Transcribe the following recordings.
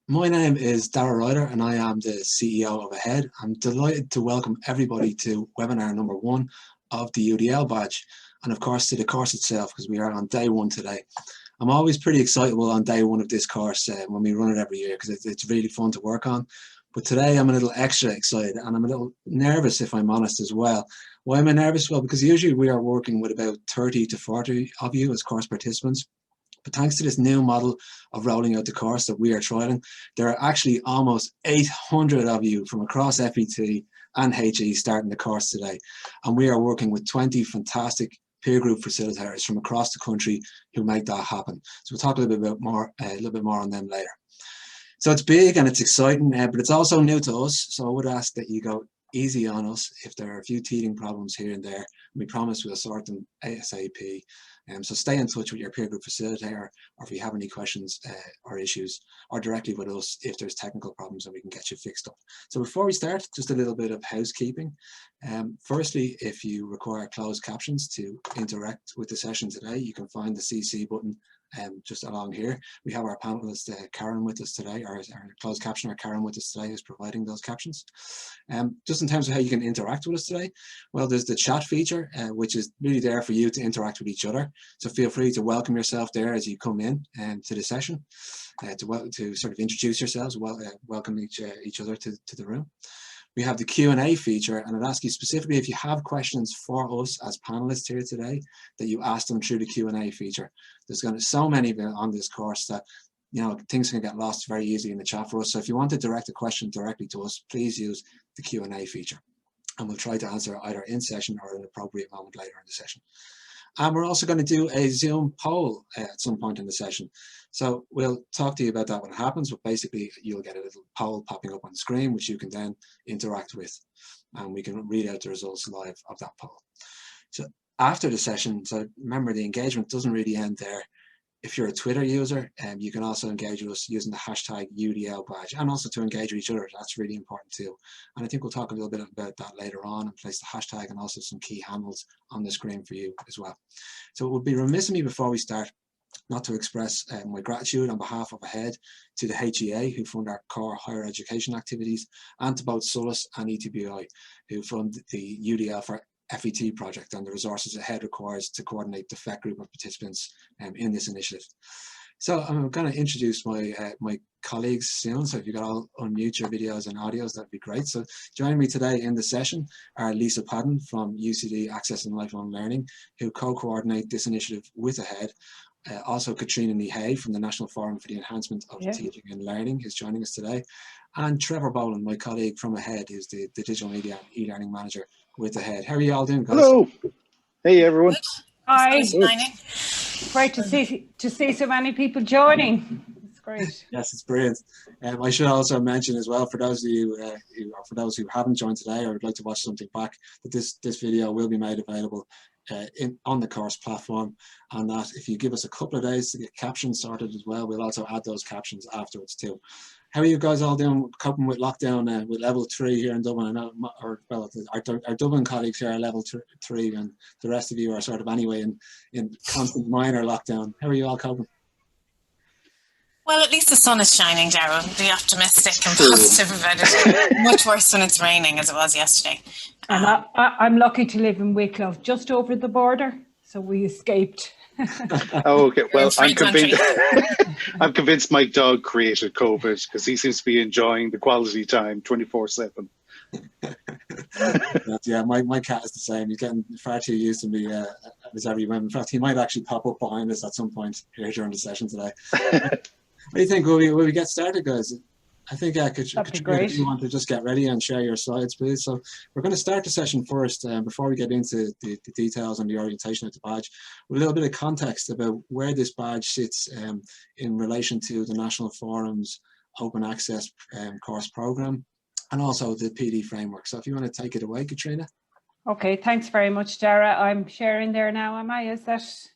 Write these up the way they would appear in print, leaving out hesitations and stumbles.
My name is Darragh Ryder and I am the CEO of AHEAD. I'm delighted to welcome everybody to webinar number 1 of the UDL badge, and of course to the course itself, because we are on day 1 today. I'm always pretty excitable on day 1 of this course when we run it every year, because it's really fun to work on. But today I'm a little extra excited and I'm a little nervous, if I'm honest, as well. Why am I nervous? Well, because usually we are working with about 30 to 40 of you as course participants. But thanks to this new model of rolling out the course that we are trialing, there are actually almost 800 of you from across FET and HE starting the course today. And we are working with 20 fantastic peer group facilitators from across the country who make that happen. So we'll talk a little bit more on them later. So it's big and it's exciting, but it's also new to us. So I would ask that you go easy on us if there are a few teething problems here and there. We promise we'll sort them ASAP. So stay in touch with your peer group facilitator, or if you have any questions or issues, or directly with us if there's technical problems and we can get you fixed up. So before we start, just a little bit of housekeeping. Firstly, if you require closed captions to interact with the session today, you can find the CC button just along here. We have our panelist Karen with us today, our closed captioner Karen with us today, who's providing those captions. Just in terms of how you can interact with us today, well, there's the chat feature, which is really there for you to interact with each other. So feel free to welcome yourself there as you come in to the session, to sort of introduce yourselves, welcome each other to the room. We have the Q&A feature, and I'd ask you specifically if you have questions for us as panelists here today, that you ask them through the Q&A feature. There's going to be so many on this course that things can get lost very easily in the chat for us. So if you want to direct a question directly to us, please use the Q&A feature, and we'll try to answer either in session or at an appropriate moment later in the session. And we're also going to do a Zoom poll at some point in the session. So we'll talk to you about that when it happens, but basically you'll get a little poll popping up on the screen, which you can then interact with, and we can read out the results live of that poll. So after the session, so remember, the engagement doesn't really end there. If you're a Twitter user, you can also engage with us using the hashtag UDL badge, and also to engage with each other. That's really important too. And I think we'll talk a little bit about that later on and place the hashtag and also some key handles on the screen for you as well. So it would be remiss of me before we start not to express my gratitude on behalf of AHEAD to the HEA, who fund our core higher education activities, and to both SOLAS and ETBI, who fund the UDL for FET project and the resources AHEAD requires to coordinate the FET group of participants in this initiative. So I'm going to introduce my colleagues soon, so if you could all unmute your videos and audios, that'd be great. So joining me today in the session are Lisa Padden from UCD Access and Lifelong Learning, who co-coordinate this initiative with AHEAD. Also Katrina Nihei from the National Forum for the Enhancement of Teaching and Learning is joining us today. And Trevor Boland, my colleague from AHEAD, who's the Digital Media and E-Learning Manager with AHEAD. How are you all doing, guys? Hello. Hey, everyone. Hi. Great to see so many people joining. It's great. Yes, it's brilliant. I should also mention as well, for those of you who haven't joined today or would like to watch something back, that this video will be made available on the course platform, and that if you give us a couple of days to get captions sorted as well, we'll also add those captions afterwards too. How are you guys all doing coping with lockdown with level 3 here in Dublin? I know, our Dublin colleagues here are level 3, and the rest of you are sort of anyway in constant minor lockdown. How are you all coping? Well, at least the sun is shining, Darragh. Be optimistic and positive about it. Much worse when it's raining, as it was yesterday. And I'm lucky to live in Wicklow, just over the border, so we escaped. Oh, okay. Well, I'm convinced my dog created COVID, because he seems to be enjoying the quality time 24/7. Yeah, my cat is the same. He's getting far too used to me as every whim. In fact, he might actually pop up behind us at some point here during the session today. What do you think? Will we get started, guys? I think Katrina, if you want to just get ready and share your slides, please. So we're going to start the session first, before we get into the details and the orientation of the badge, with a little bit of context about where this badge sits in relation to the National Forum's Open Access course program, and also the PD framework. So if you want to take it away, Katrina. Okay, thanks very much, Darragh. I'm sharing there now, am I? Is that's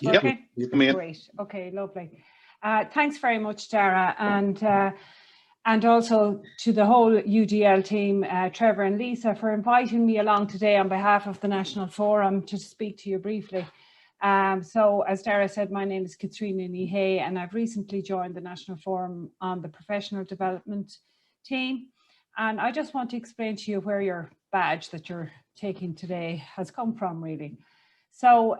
working? Yep. Great. Okay, lovely. Thanks very much, Darragh, and also to the whole UDL team, Trevor and Lisa, for inviting me along today on behalf of the National Forum to speak to you briefly. So as Dara said, my name is Katrina Nihay, and I've recently joined the National Forum on the Professional Development team. And I just want to explain to you where your badge that you're taking today has come from, really. So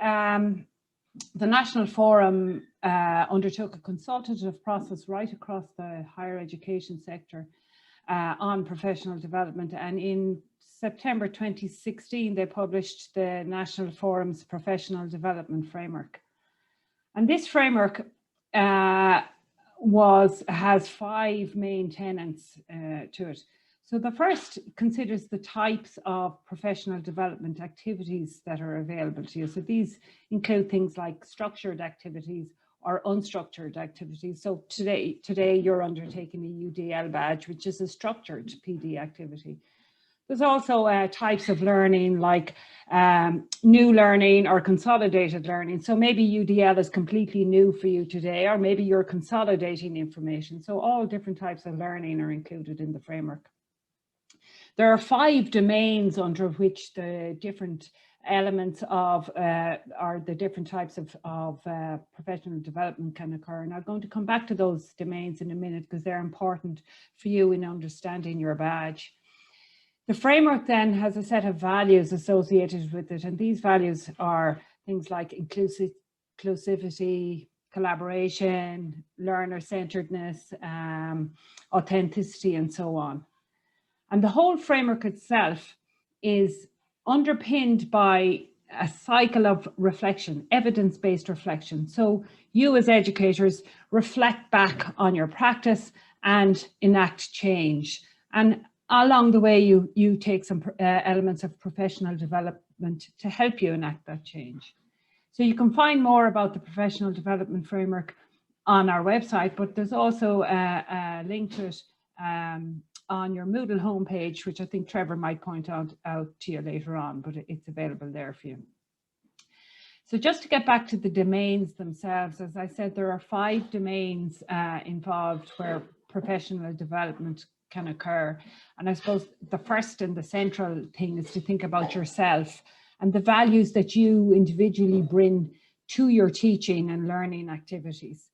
the National Forum undertook a consultative process right across the higher education sector on professional development, and in September 2016 they published the National Forum's Professional Development Framework. And this framework has 5 main tenets to it. So the first considers the types of professional development activities that are available to you. So these include things like structured activities or unstructured activities. So today you're undertaking a UDL badge, which is a structured PD activity. There's also types of learning like new learning or consolidated learning. So maybe UDL is completely new for you today, or maybe you're consolidating information. So all different types of learning are included in the framework. There are 5 domains under which the different elements of or the different types of professional development can occur. And I'm going to come back to those domains in a minute because they're important for you in understanding your badge. The framework then has a set of values associated with it, and these values are things like inclusivity, collaboration, learner-centeredness, authenticity, and so on. And the whole framework itself is underpinned by a cycle of reflection, evidence-based reflection. So you as educators reflect back on your practice and enact change. And along the way, you take some elements of professional development to help you enact that change. So you can find more about the Professional Development Framework on our website, but there's also a link to it on your Moodle homepage, which I think Trevor might point out to you later on, but it's available there for you. So just to get back to the domains themselves, as I said, there are 5 domains involved where professional development can occur. And I suppose the first and the central thing is to think about yourself and the values that you individually bring to your teaching and learning activities.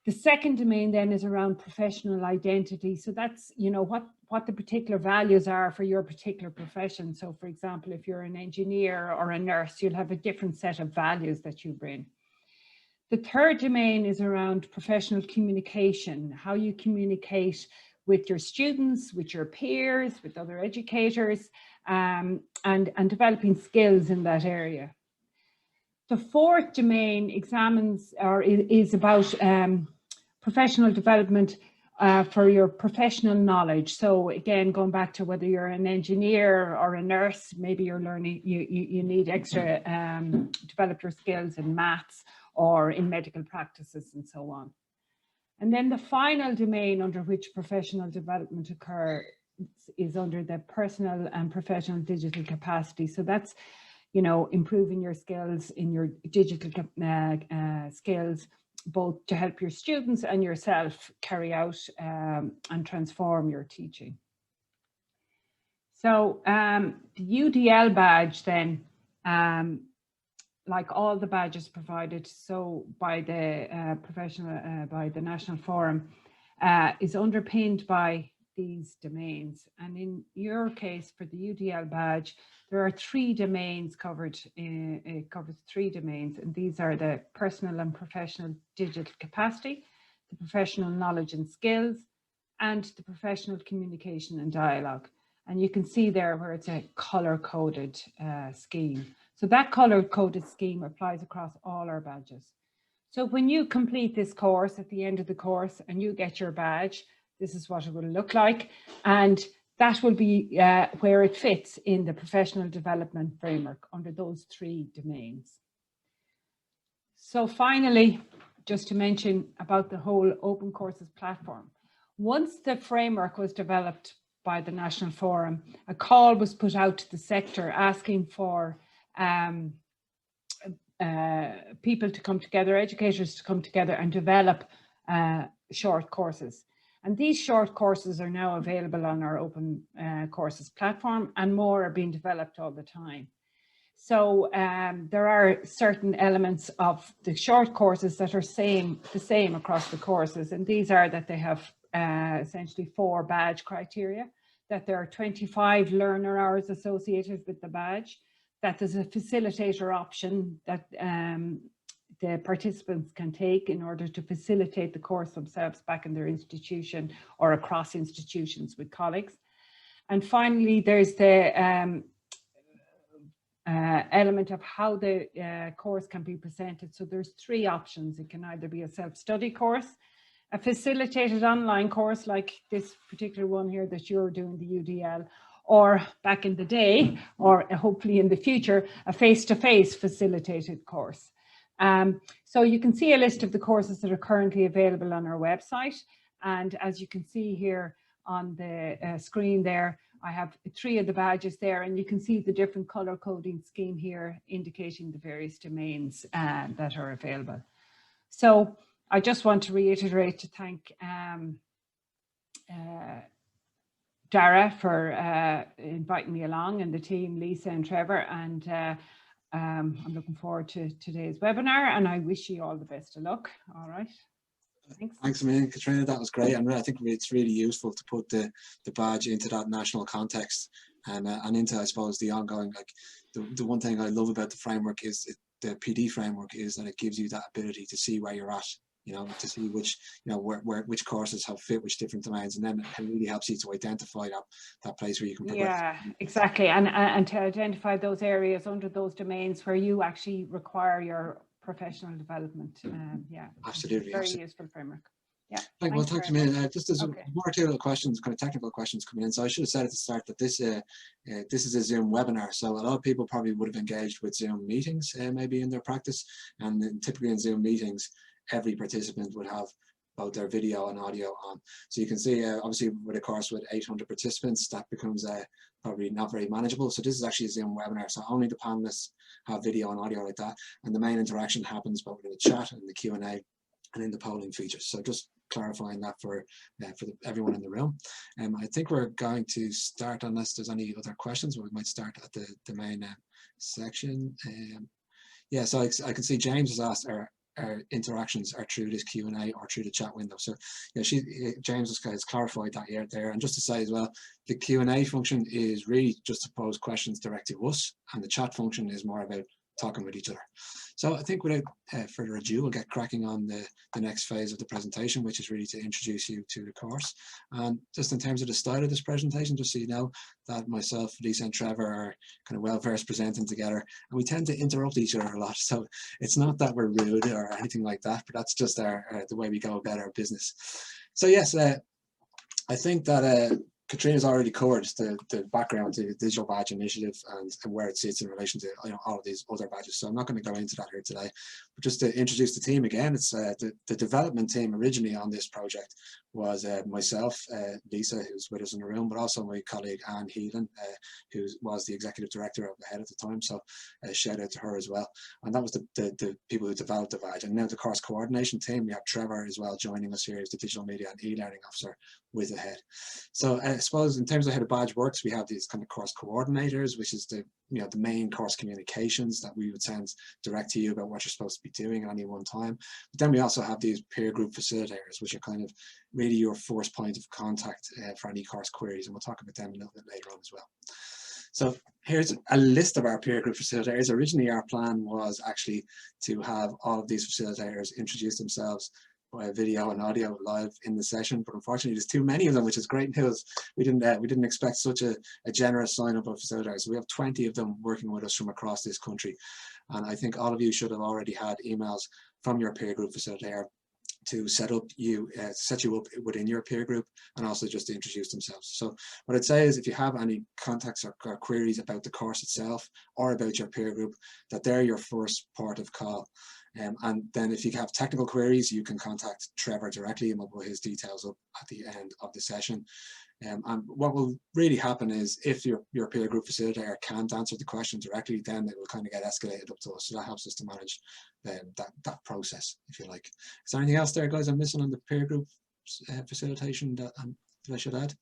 The second domain then is around professional identity. So that's, you know, what the particular values are for your particular profession. So for example, if you're an engineer or a nurse, you'll have a different set of values that you bring. The third domain is around professional communication, how you communicate with your students, with your peers, with other educators, and developing skills in that area. The fourth domain examines or is about professional development for your professional knowledge. So again, going back to whether you're an engineer or a nurse, maybe you're learning, you need extra develop your skills in maths or in medical practices and so on. And then the final domain under which professional development occurs is under the personal and professional digital capacity. So that's, you know, improving your skills in your digital skills, both to help your students and yourself carry out and transform your teaching. So the UDL badge then, like all the badges provided so by the by the National Forum, is underpinned by these domains. And in your case, for the UDL badge, there are 3 domains covered. It covers 3 domains, and these are the personal and professional digital capacity, the professional knowledge and skills, and the professional communication and dialogue. And you can see there where it's a color-coded scheme. So that color-coded scheme applies across all our badges. So when you complete this course at the end of the course and you get your badge, this is what it will look like. And that will be where it fits in the professional development framework under those 3 domains. So finally, just to mention about the whole Open Courses platform. Once the framework was developed by the National Forum, a call was put out to the sector asking for people to come together, educators to come together and develop short courses. And these short courses are now available on our Open Courses platform, and more are being developed all the time. So there are certain elements of the short courses that are the same across the courses, and these are that they have essentially 4 badge criteria, that there are 25 learner hours associated with the badge, that there's a facilitator option that the participants can take in order to facilitate the course themselves back in their institution or across institutions with colleagues. And finally, there's the element of how the course can be presented. So there's 3 options. It can either be a self-study course, a facilitated online course like this particular one here that you're doing, the UDL, or back in the day, or hopefully in the future, a face-to-face facilitated course. So you can see a list of the courses that are currently available on our website. And as you can see here on the screen there, I have 3 of the badges there, and you can see the different color coding scheme here indicating the various domains that are available. So I just want to reiterate to thank Dara for inviting me along, and the team, Lisa and Trevor, and I'm looking forward to today's webinar, and I wish you all the best of luck. All right. Thanks a million, Katrina. That was great, and I think it's really useful to put the badge into that national context and into, I suppose, the ongoing, like the one thing I love about the framework is the PD framework is that it gives you that ability to see where you're at, you know, to see which, you know, which courses have fit which different domains, and then it really helps you to identify that place where you can progress. Yeah, exactly, and to identify those areas under those domains where you actually require your professional development. Yeah, absolutely, very useful framework. Yeah. Right, well, thanks a million. Just as 1 or 2 questions, kind of technical questions coming in. So I should have said at the start that this is a Zoom webinar. So a lot of people probably would have engaged with Zoom meetings maybe in their practice. And typically in Zoom meetings, every participant would have both their video and audio on. So you can see, obviously, with a course with 800 participants, that becomes probably not very manageable. So this is actually a Zoom webinar. So only the panelists have video and audio like that. And the main interaction happens both in the chat and the Q&A and in the polling features. So just clarifying that for everyone in the room. I think we're going to start, unless there's any other questions, we might start at the main section. Yeah, so I can see James has asked, our interactions are through this Q&A or through the chat window. So yeah, James has clarified that there. And just to say as well, the Q&A function is really just to pose questions direct to us, and the chat function is more about talking with each other. So I think without further ado, we'll get cracking on the next phase of the presentation, which is really to introduce you to the course. And just in terms of the style of this presentation, just so you know that myself, Lisa and Trevor are kind of well-versed presenting together, and we tend to interrupt each other a lot. So it's not that we're rude or anything like that, but that's just the way we go about our business. So yes, I think that Katrina's already covered the background to the Digital Badge Initiative and where it sits in relation to, you know, all of these other badges. So I'm not going to go into that here today. But just to introduce the team again, it's the development team originally on this project was myself, Lisa, who's with us in the room, but also my colleague Anne Heelan, who was the executive director of the head at the time. So shout out to her as well. And that was the people who developed the badge. And now the course coordination team, we have Trevor as well joining us here as the digital media and e-learning officer with the head. So I suppose in terms of how the badge works, we have these kind of course coordinators, which is the main course communications that we would send direct to you about what you're supposed to be doing at any one time. But then we also have these peer group facilitators, which are kind of really your first point of contact for any course queries, and we'll talk about them a little bit later on as well. So here's a list of our peer group facilitators. Originally, our plan was actually to have all of these facilitators introduce themselves by video and audio live in the session, but unfortunately there's too many of them, which is great news. We didn't expect such a generous sign-up of facilitators. So we have 20 of them working with us from across this country, and I think all of you should have already had emails from your peer group facilitator to set you up within your peer group, and also just to introduce themselves. So what I'd say is, if you have any contacts or queries about the course itself or about your peer group, that they're your first port of call. And then if you have technical queries, you can contact Trevor directly, and we'll put his details up at the end of the session. And what will really happen is, if your peer group facilitator can't answer the question directly, then it will kind of get escalated up to us. So that helps us to manage that process, if you like. Is there anything else there, guys, I'm missing on the peer group facilitation that I should add?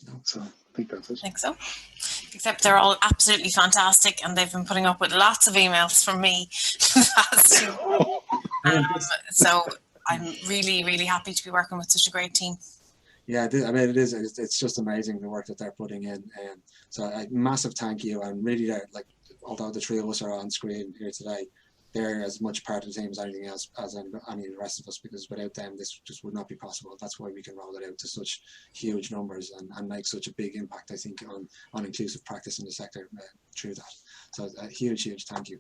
No. So think that's it. I think so. Except they're all absolutely fantastic, and they've been putting up with lots of emails from me for the past 2 years. So I'm really, really happy to be working with such a great team. Yeah, I mean, it's just amazing the work that they're putting in. And so a massive thank you. And really, like, although the three of us are on screen here today, they're as much part of the team as anything else, as any of the rest of us, because without them, this just would not be possible. That's why we can roll it out to such huge numbers and make such a big impact, I think, on inclusive practice in the sector through that. So a huge thank you.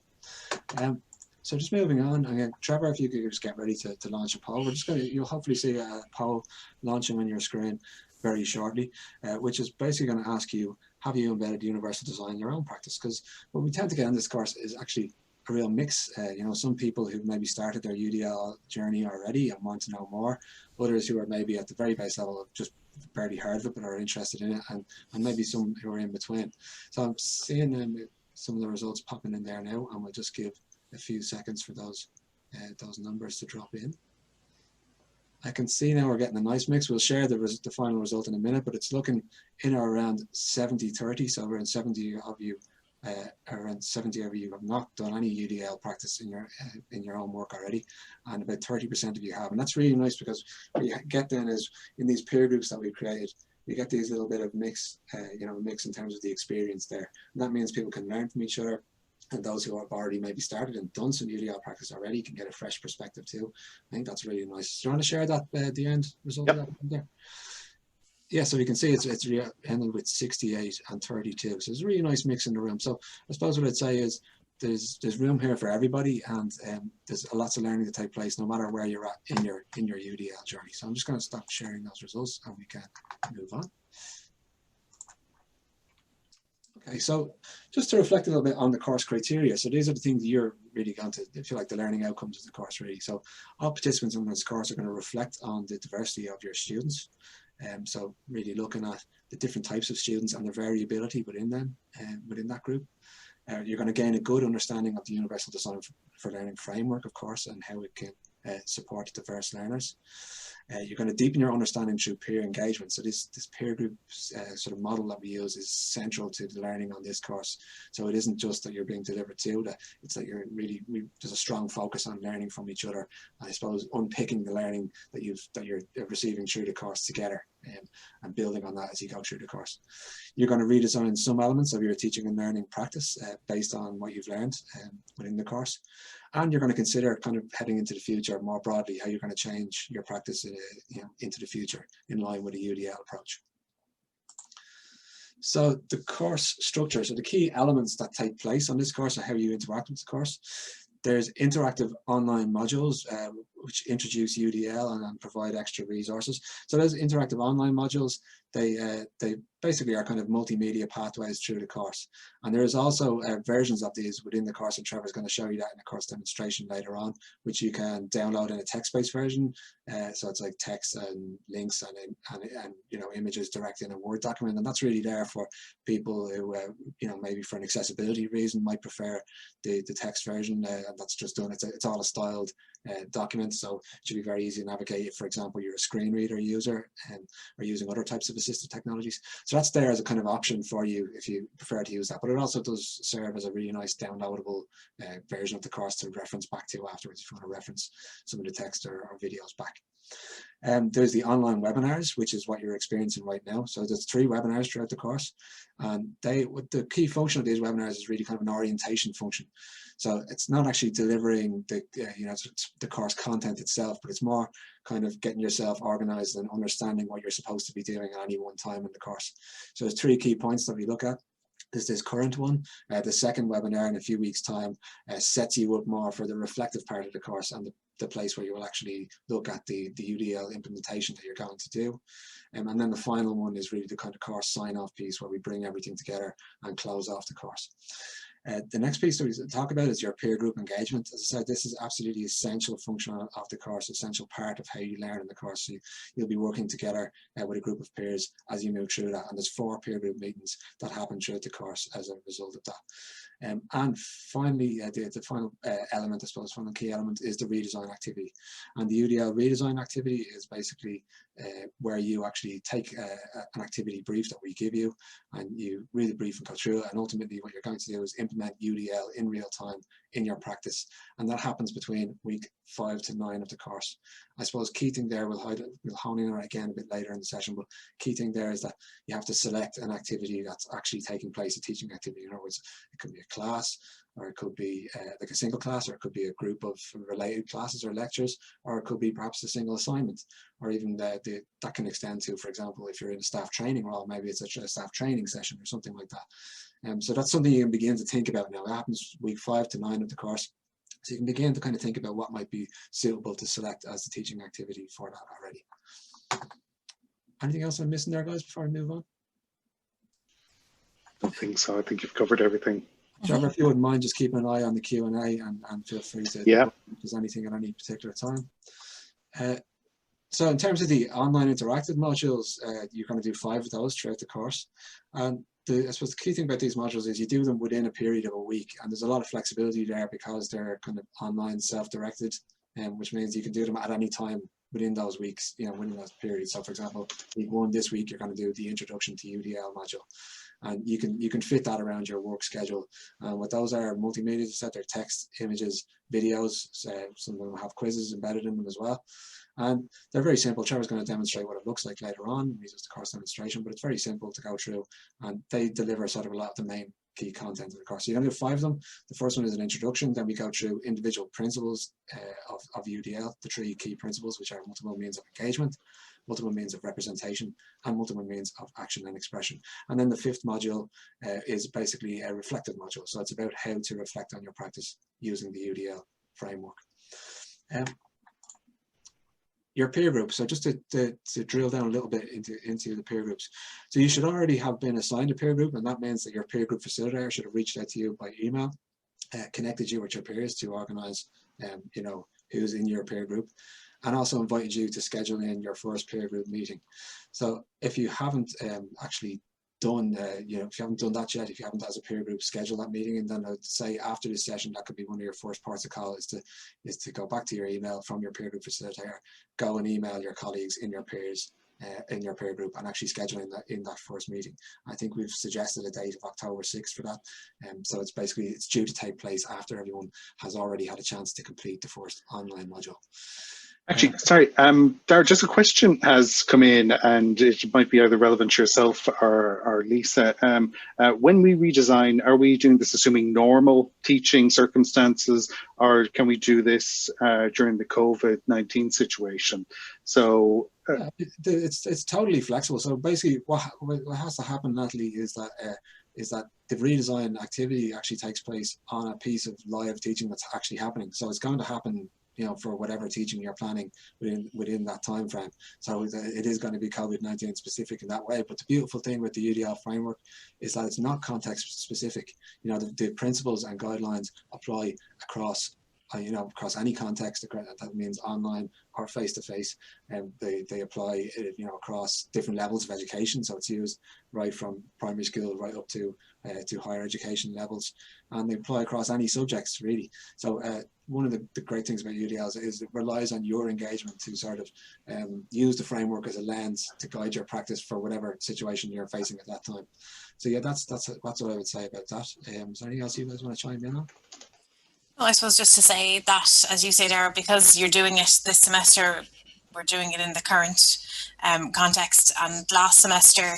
So just moving on, again, Trevor, if you could just get ready to launch a poll. We're just going to, you'll hopefully see a poll launching on your screen very shortly, which is basically going to ask you, have you embedded universal design in your own practice? Because what we tend to get in this course is actually a real mix. You know, some people who maybe started their UDL journey already and want to know more, others who are maybe at the very base level of just barely heard of it but are interested in it, and maybe some who are in between. So I'm seeing some of the results popping in there now, and we'll just give a few seconds for those numbers to drop in. I can see now we're getting a nice mix. We'll share the final result in a minute, but it's looking in or around 70-30. So around 70 of you, have not done any UDL practice in your own work already, and about 30% of you have. And that's really nice, because what you get then is in these peer groups that we've created, you get these little bit of mix, mix in terms of the experience there. And that means people can learn from each other. And those who have already maybe started and done some UDL practice already can get a fresh perspective too. I think that's really nice. Do you want to share that the end result of that there? Yeah, so you can see it's ended with 68 and 32. So it's a really nice mix in the room. So I suppose what I'd say is there's room here for everybody, and there's lots of learning to take place no matter where you're at in your UDL journey. So I'm just going to stop sharing those results and we can move on. Okay, so just to reflect a little bit on the course criteria. So these are the things you're really going to, if you like, the learning outcomes of the course really. So all participants in this course are going to reflect on the diversity of your students. So really looking at the different types of students and the variability within them, within that group. You're going to gain a good understanding of the Universal Design for Learning framework, of course, and how it can support diverse learners. You're going to deepen your understanding through peer engagement. So this peer group sort of model that we use is central to the learning on this course. So it isn't just that you're being delivered to, it's that you're really, there's a strong focus on learning from each other. And I suppose unpicking the learning that you're receiving through the course together, and building on that as you go through the course. You're going to redesign some elements of your teaching and learning practice based on what you've learned within the course. And you're going to consider kind of heading into the future more broadly, how you're going to change your practice into the future in line with a UDL approach. So the course structure, so the key elements that take place on this course are how you interact with the course. There's interactive online modules which introduce UDL and provide extra resources. So those interactive online modules, they basically are kind of multimedia pathways through the course. And there is also versions of these within the course, and Trevor's going to show you that in a course demonstration later on, which you can download in a text-based version. So it's like text and links and images directly in a Word document, and that's really there for people who maybe for an accessibility reason might prefer the text version, and that's just done. It's all a styled document, so it should be very easy to navigate if, for example, you're a screen reader user or using other types of assistive technologies. So that's there as a kind of option for you if you prefer to use that, but it also does serve as a really nice downloadable version of the course to reference back to afterwards if you want to reference some of the text or videos back. There's the online webinars, which is what you're experiencing right now. So there's 3 webinars throughout the course, and the key function of these webinars is really kind of an orientation function. So it's not actually delivering the course content itself, but it's more kind of getting yourself organized and understanding what you're supposed to be doing at any one time in the course. So there's 3 key points that we look at. There's this current one. The second webinar in a few weeks' time sets you up more for the reflective part of the course and the place where you will actually look at the UDL implementation that you're going to do. And then the final one is really the kind of course sign-off piece where we bring everything together and close off the course. The next piece that we talk about is your peer group engagement. As I said, this is absolutely essential function of the course, essential part of how you learn in the course. So you'll be working together with a group of peers as you move through that. And there's 4 peer group meetings that happen throughout the course as a result of that. And finally, the final element, I suppose, final key element is the redesign activity. And the UDL redesign activity is basically where you actually take an activity brief that we give you, and you read the brief and go through it, and ultimately what you're going to do is implement UDL in real time in your practice, and that happens between week 5 to 9 of the course. I suppose key thing there, we'll hone in on it again a bit later in the session, but key thing there is that you have to select an activity that's actually taking place, a teaching activity. In other words, it could be a class, or it could be like a single class, or it could be a group of related classes or lectures, or it could be perhaps a single assignment, or even that can extend to, for example, if you're in a staff training role, maybe it's a staff training session or something like that. So that's something you can begin to think about now. It happens week 5 to 9 of the course. So you can begin to kind of think about what might be suitable to select as the teaching activity for that already. Anything else I'm missing there, guys, before I move on? I don't think so. I think you've covered everything. Trevor, if you wouldn't mind just keeping an eye on the Q&A and feel free to if there's anything at any particular time. So in terms of the online interactive modules, you're going to do 5 of those throughout the course. And I suppose the key thing about these modules is you do them within a period of a week, and there's a lot of flexibility there because they're kind of online self-directed, which means you can do them at any time within those weeks, within those periods. So for example, week 1 this week, you're going to do the introduction to UDL module. And you can fit that around your work schedule. What those are multimedia, set their text, images, videos. Some of them have quizzes embedded in them as well. And they're very simple. Trevor's going to demonstrate what it looks like later on. He does the course demonstration, but it's very simple to go through, and they deliver sort of a lot of the main key content of the course. So you're going to do 5 of them. The first one is an introduction. Then we go through individual principles of UDL, the 3 key principles, which are multiple means of engagement, multiple means of representation, and multiple means of action and expression. And then the 5th module is basically a reflective module. So it's about how to reflect on your practice using the UDL framework. Your peer group. So just to drill down a little bit into the peer groups. So you should already have been assigned a peer group, and that means that your peer group facilitator should have reached out to you by email, connected you with your peers to organize, who's in your peer group, and also invited you to schedule in your first peer group meeting. So if you haven't actually done, if you haven't done that yet, if you haven't as a peer group schedule that meeting, and then I'd say after this session, that could be one of your first parts of call is to go back to your email from your peer group facilitator, go and email your colleagues in your peers, in your peer group, and actually scheduling that in that first meeting. I think we've suggested a date of October 6th for that. So it's due to take place after everyone has already had a chance to complete the first online module. Actually, sorry, Dara, just a question has come in, and it might be either relevant to yourself or Lisa. When we redesign, are we doing this assuming normal teaching circumstances, or can we do this during the COVID-19 situation? So yeah, it's totally flexible. So basically, what has to happen, Natalie, is that the redesign activity actually takes place on a piece of live teaching that's actually happening. So it's going to happen, for whatever teaching you're planning within that time frame. So it is going to be COVID-19 specific in that way. But the beautiful thing with the UDL framework is that it's not context specific. The principles and guidelines apply across across any context. That means online or face-to-face, and they apply across different levels of education. So it's used right from primary school right up to higher education levels, and they apply across any subjects really. So one of the great things about UDL is it relies on your engagement to sort of use the framework as a lens to guide your practice for whatever situation you're facing at that time. So yeah, that's what I would say about that. Is there anything else you guys want to chime in on? Well, I suppose just to say that, as you say, Dara, because you're doing it this semester, we're doing it in the current context. And last semester,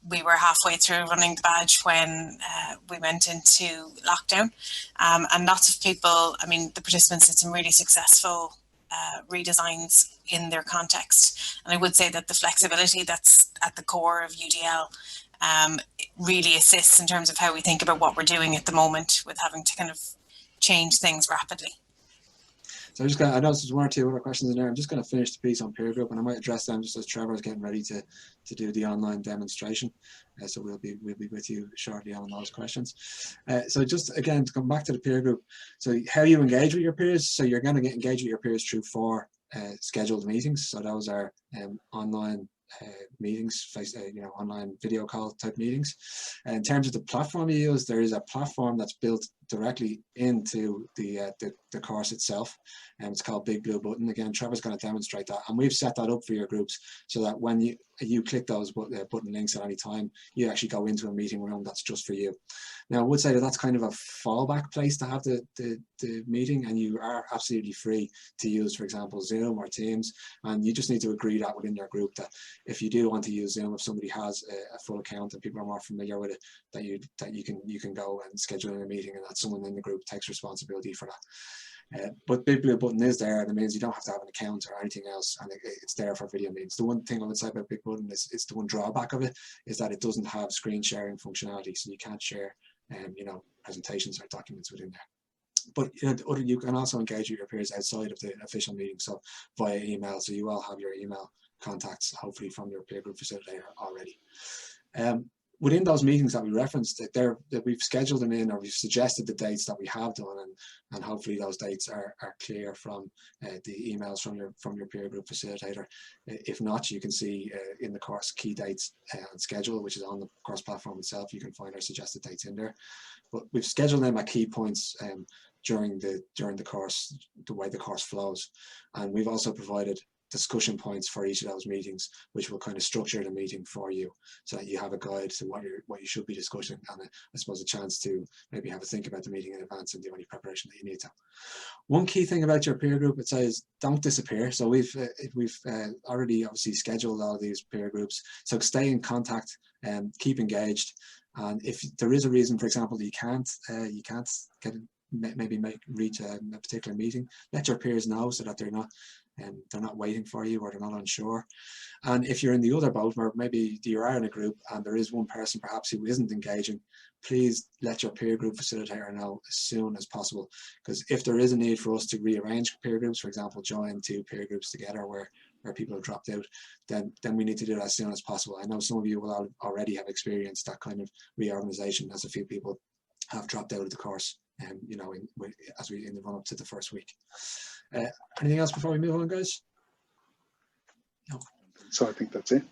we were halfway through running the badge when we went into lockdown. And lots of people, the participants did some really successful redesigns in their context. And I would say that the flexibility that's at the core of UDL really assists in terms of how we think about what we're doing at the moment with having to kind of change things rapidly. So I'm just going to, I know there's one or two other questions in there. I'm just going to finish the piece on peer group, and I might address them just as Trevor's getting ready to do the online demonstration. So we'll be with you shortly on those questions. So just again, to come back to the peer group. So how you engage with your peers. So you're going to engage with your peers through 4 scheduled meetings. So those are online meetings, online video call type meetings. In terms of the platform you use, there is a platform that's built directly into the course itself, and it's called Big Blue Button. Again, Trevor's going to demonstrate that, and we've set that up for your groups so that when you click those button links at any time, you actually go into a meeting room that's just for you. Now, I would say that that's kind of a fallback place to have the meeting, and you are absolutely free to use, for example, Zoom or Teams, and you just need to agree that within your group that if you do want to use Zoom, if somebody has a full account and people are more familiar with it, that you can go and schedule in a meeting, and that someone in the group takes responsibility for that. But Big Blue Button is there, and it means you don't have to have an account or anything else, and it's there for video meetings. The one thing I would say about Big Button is the one drawback of it is that it doesn't have screen sharing functionality, so you can't share presentations or documents within there. But you can also engage with your peers outside of the official meeting, so via email. So you all have your email contacts, hopefully from your peer group facilitator already. Within those meetings that we referenced, that we've scheduled them in, or we've suggested the dates that we have done, and hopefully those dates are clear from the emails from your peer group facilitator. If not, you can see in the course key dates and schedule, which is on the course platform itself. You can find our suggested dates in there. But we've scheduled them at key points during the course, the way the course flows, and we've also provided discussion points for each of those meetings, which will kind of structure the meeting for you, so that you have a guide to what you should be discussing, and I suppose a chance to maybe have a think about the meeting in advance and do any preparation that you need to. One key thing about your peer group, it says don't disappear. So we've already obviously scheduled all of these peer groups, so stay in contact and keep engaged. And if there is a reason, for example, that you can't get reach a particular meeting, let your peers know so that they're not waiting for you, or they're not unsure. And if you're in the other boat, where maybe you are in a group and there is one person perhaps who isn't engaging, please let your peer group facilitator know as soon as possible, because if there is a need for us to rearrange peer groups, for example, join 2 peer groups together where people have dropped out, then we need to do that as soon as possible. I know some of you will already have experienced that kind of reorganization, as a few people have dropped out of the course, in the run up to the first week. Anything else before we move on, guys? No. So I think that's it.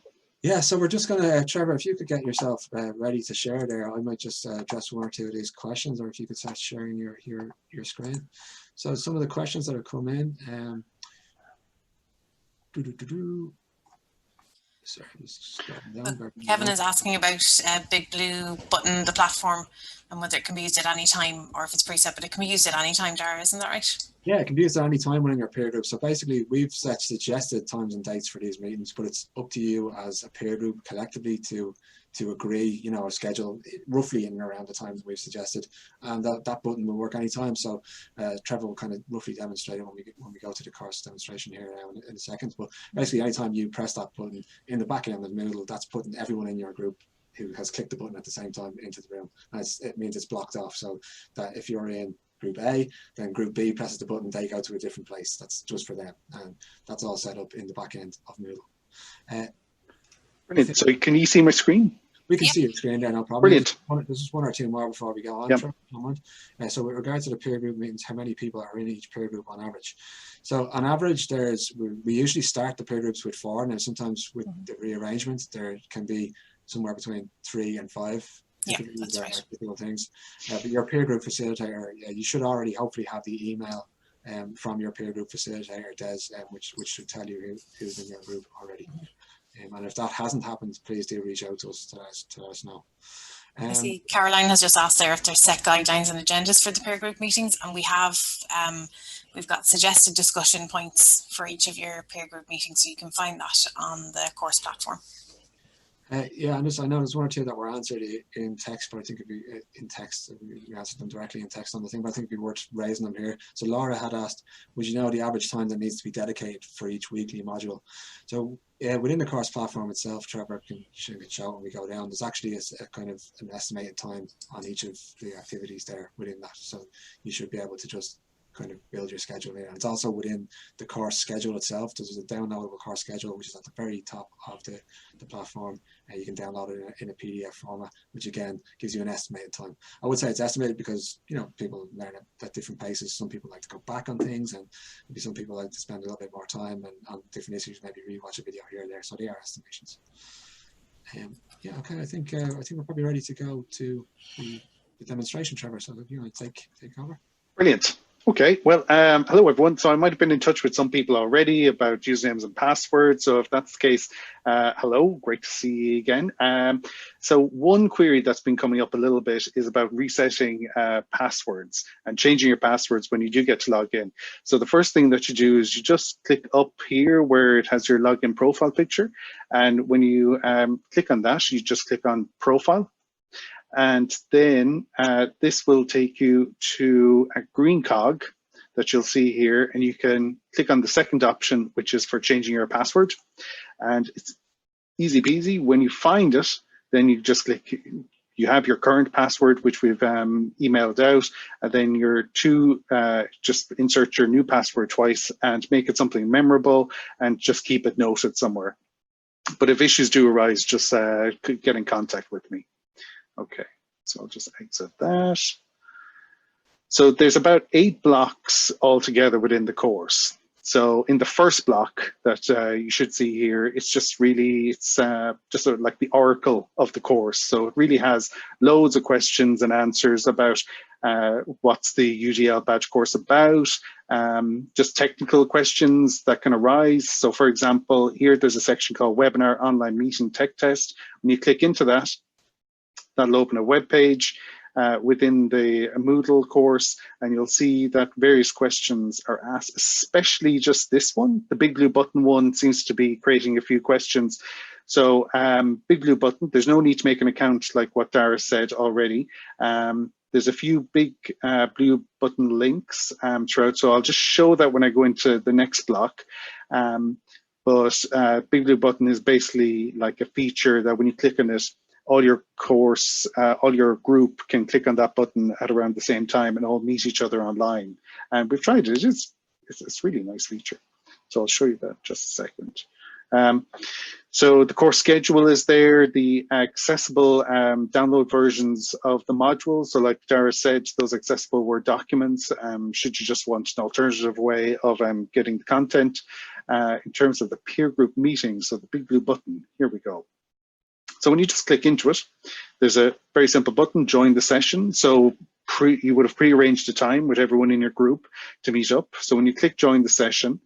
Yeah, so we're just going to, Trevor, if you could get yourself ready to share there, I might just address 1 or 2 of these questions, or if you could start sharing your screen. So some of the questions that have come in. Sorry, just scrolling down. Kevin is asking about Big Blue Button, the platform, and whether it can be used at any time, or if it's preset, but it can be used at any time, Dara, isn't that right? Yeah, it can be used at any time within your peer group. So basically, we've set suggested times and dates for these meetings, but it's up to you as a peer group collectively to agree, a schedule roughly in and around the times we've suggested, and that button will work anytime. So Trevor will kind of roughly demonstrate it when we go to the course demonstration here now in a second. But basically, anytime you press that button in the back end of Moodle, that's putting everyone in your group who has clicked the button at the same time into the room, and it means it's blocked off, so that if you're in Group A, then Group B presses the button, they go to a different place. That's just for them, and that's all set up in the back end of Moodle. Brilliant. So can you see my screen? We can see your screen there, no problem. Brilliant. There's just 1 or 2 more before we go on. Yep. So with regards to the peer group meetings, how many people are in each peer group on average? So on average, we usually start the peer groups with 4. Now sometimes with the rearrangement, there can be somewhere between 3 and 5. Yeah, that's right. Things. But your peer group facilitator, you should already hopefully have the email from your peer group facilitator, Des, which should tell you who's in your group already. And if that hasn't happened, please do reach out to us to let us know. I see Caroline has just asked there if there's set guidelines and agendas for the peer group meetings, and we have we've got suggested discussion points for each of your peer group meetings, so you can find that on the course platform. Yeah, and I know there's 1 or 2 that were answered in text, but I think it'd be in text. We answered them directly in text on the thing, but I think it'd be worth raising them here. So Laura had asked, would you know the average time that needs to be dedicated for each weekly module? So within the course platform itself, Trevor can show when we go down, there's actually a kind of an estimated time on each of the activities there within that. So you should be able to just kind of build your schedule here. And it's also within the course schedule itself. There's a downloadable course schedule, which is at the very top of the platform, and you can download it in a PDF format, which again gives you an estimated time. I would say it's estimated because, you know, people learn at different paces. Some people like to go back on things, and maybe some people like to spend a little bit more time and on different issues, maybe rewatch a video here or there. So they are estimations. Yeah, okay. I think we're probably ready to go to the demonstration, Trevor. So if you want to take over. Brilliant. Okay, well, hello everyone. So I might have been in touch with some people already about usernames and passwords. So if that's the case, hello, great to see you again. So one query that's been coming up a little bit is about resetting passwords and changing your passwords when you do get to log in. So the first thing that you do is you just click up here where it has your login profile picture. And when you click on that, you just click on profile. And then this will take you to a green cog that you'll see here, and you can click on the second option, which is for changing your password. And it's easy peasy. When you find it, then you just click, you have your current password, which we've emailed out, and then your just insert your new password twice and make it something memorable and just keep it noted somewhere. But if issues do arise, just get in contact with me. Okay, so I'll just exit that. So there's about 8 blocks altogether within the course. So in the first block that you should see here, it's just really, it's just sort of like the oracle of the course. So it really has loads of questions and answers about what's the UDL badge course about, just technical questions that can arise. So for example, here there's a section called Webinar Online Meeting Tech Test. When you click into that, that'll open a web page within the Moodle course, and you'll see that various questions are asked, especially just this one. The big blue button one seems to be creating a few questions. So big blue button, there's no need to make an account like what Dara said already. There's a few big blue button links throughout, so I'll just show that when I go into the next block. But big blue button is basically like a feature that when you click on it, all your course, all your group can click on that button at around the same time and all meet each other online. And we've tried it. It's really a nice feature. So I'll show you that in just a second. So the course schedule is there, the accessible download versions of the modules. So like Dara said, those accessible Word documents, should you just want an alternative way of getting the content. In terms of the peer group meetings, so the big blue button, here we go. So when you just click into it, there's a very simple button, join the session. So you would have pre-arranged a time with everyone in your group to meet up. So when you click join the session,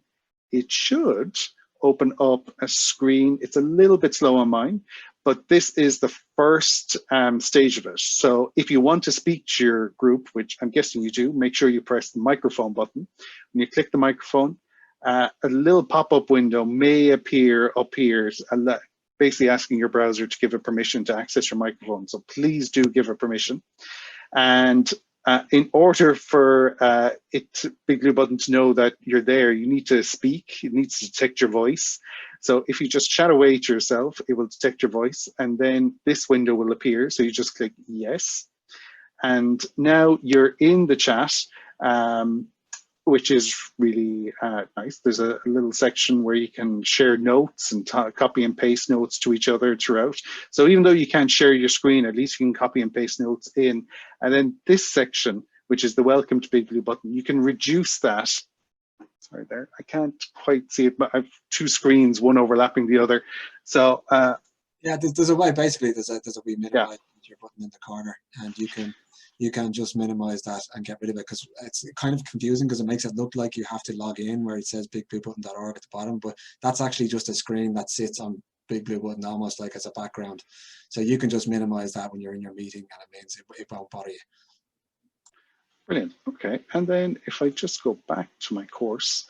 it should open up a screen. It's a little bit slow on mine, but this is the first stage of it. So if you want to speak to your group, which I'm guessing you do, make sure you press the microphone button. When you click the microphone, a little pop-up window may appear up here, basically asking your browser to give it permission to access your microphone. So please do give it permission. And in order for big blue button to know that you're there, you need to speak. It needs to detect your voice. So if you just chat away to yourself, it will detect your voice, and then this window will appear. So you just click yes. And now you're in the chat, which is really nice. There's a little section where you can share notes and copy and paste notes to each other throughout. So even though you can't share your screen, at least you can copy and paste notes in. And then this section, which is the welcome to big blue button, you can reduce that. Sorry there, I can't quite see it, but I have 2 screens, one overlapping the other. So yeah, there's a way, basically there's a wee minimize your button in the corner, and you can just minimize that and get rid of it, because it's kind of confusing because it makes it look like you have to log in where it says bigbluebutton.org at the bottom, but that's actually just a screen that sits on Big Blue Button almost like as a background. So you can just minimize that when you're in your meeting, and it means it won't bother you. Brilliant. Okay, and then if I just go back to my course,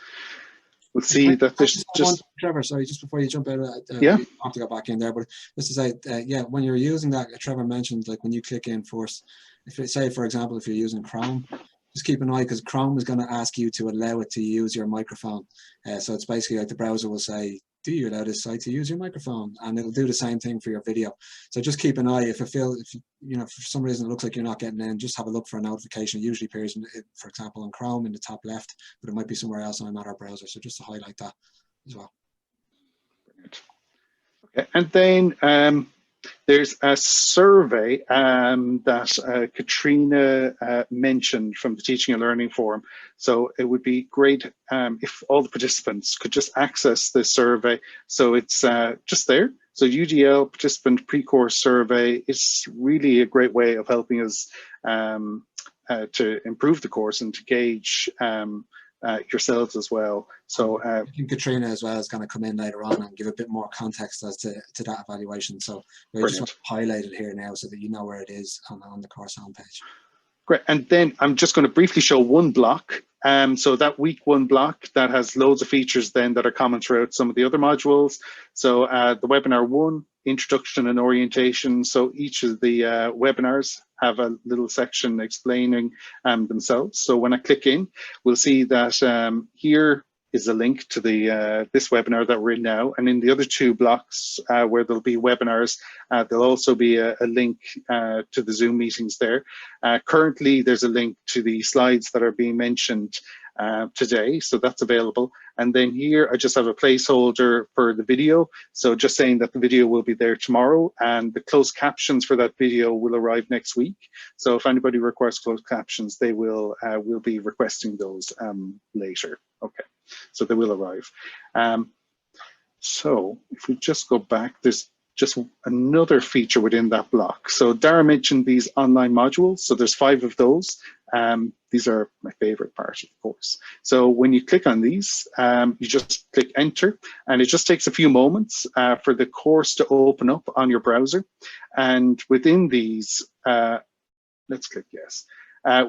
we'll see that there's just Trevor, sorry, just before you jump out, yeah, you have to go back in there, but just to say, yeah, when you're using that, Trevor mentioned, like when you click in first, if it, say for example, if you're using Chrome, just keep an eye, because Chrome is going to ask you to allow it to use your microphone. So it's basically like the browser will say, do you allow this site to use your microphone? And it'll do the same thing for your video. So just keep an eye. If you know, for some reason it looks like you're not getting in, just have a look for a notification. It usually appears, for example, on Chrome in the top left, but it might be somewhere else on another browser. So just to highlight that as well. Brilliant. Okay, and then there's a survey that Katrina mentioned from the Teaching and Learning Forum. So it would be great if all the participants could just access this survey. So it's just there. So UDL Participant Pre-Course Survey is really a great way of helping us to improve the course and to gauge yourselves as well. So I think Katrina as well is going to come in later on and give a bit more context as to that evaluation. So we just want to highlight it here now so that you know where it is on the course homepage. Great. And then I'm just going to briefly show one block. So that week one block that has loads of features then that are common throughout some of the other modules. So the webinar 1, introduction and orientation. So each of the webinars have a little section explaining themselves. So when I click in, we'll see that here is a link to the this webinar that we're in now. And in the other 2 blocks where there'll be webinars, there'll also be a link to the Zoom meetings there. Currently, there's a link to the slides that are being mentioned today, so that's available. And then here, I just have a placeholder for the video. So just saying that the video will be there tomorrow, and the closed captions for that video will arrive next week. So if anybody requires closed captions, they will be requesting those later. Okay, so they will arrive. So if we just go back, there's just another feature within that block. So Dara mentioned these online modules. So there's 5 of those. These are my favorite part of the course. So when you click on these, you just click enter, and it just takes a few moments for the course to open up on your browser. And within these, let's click yes.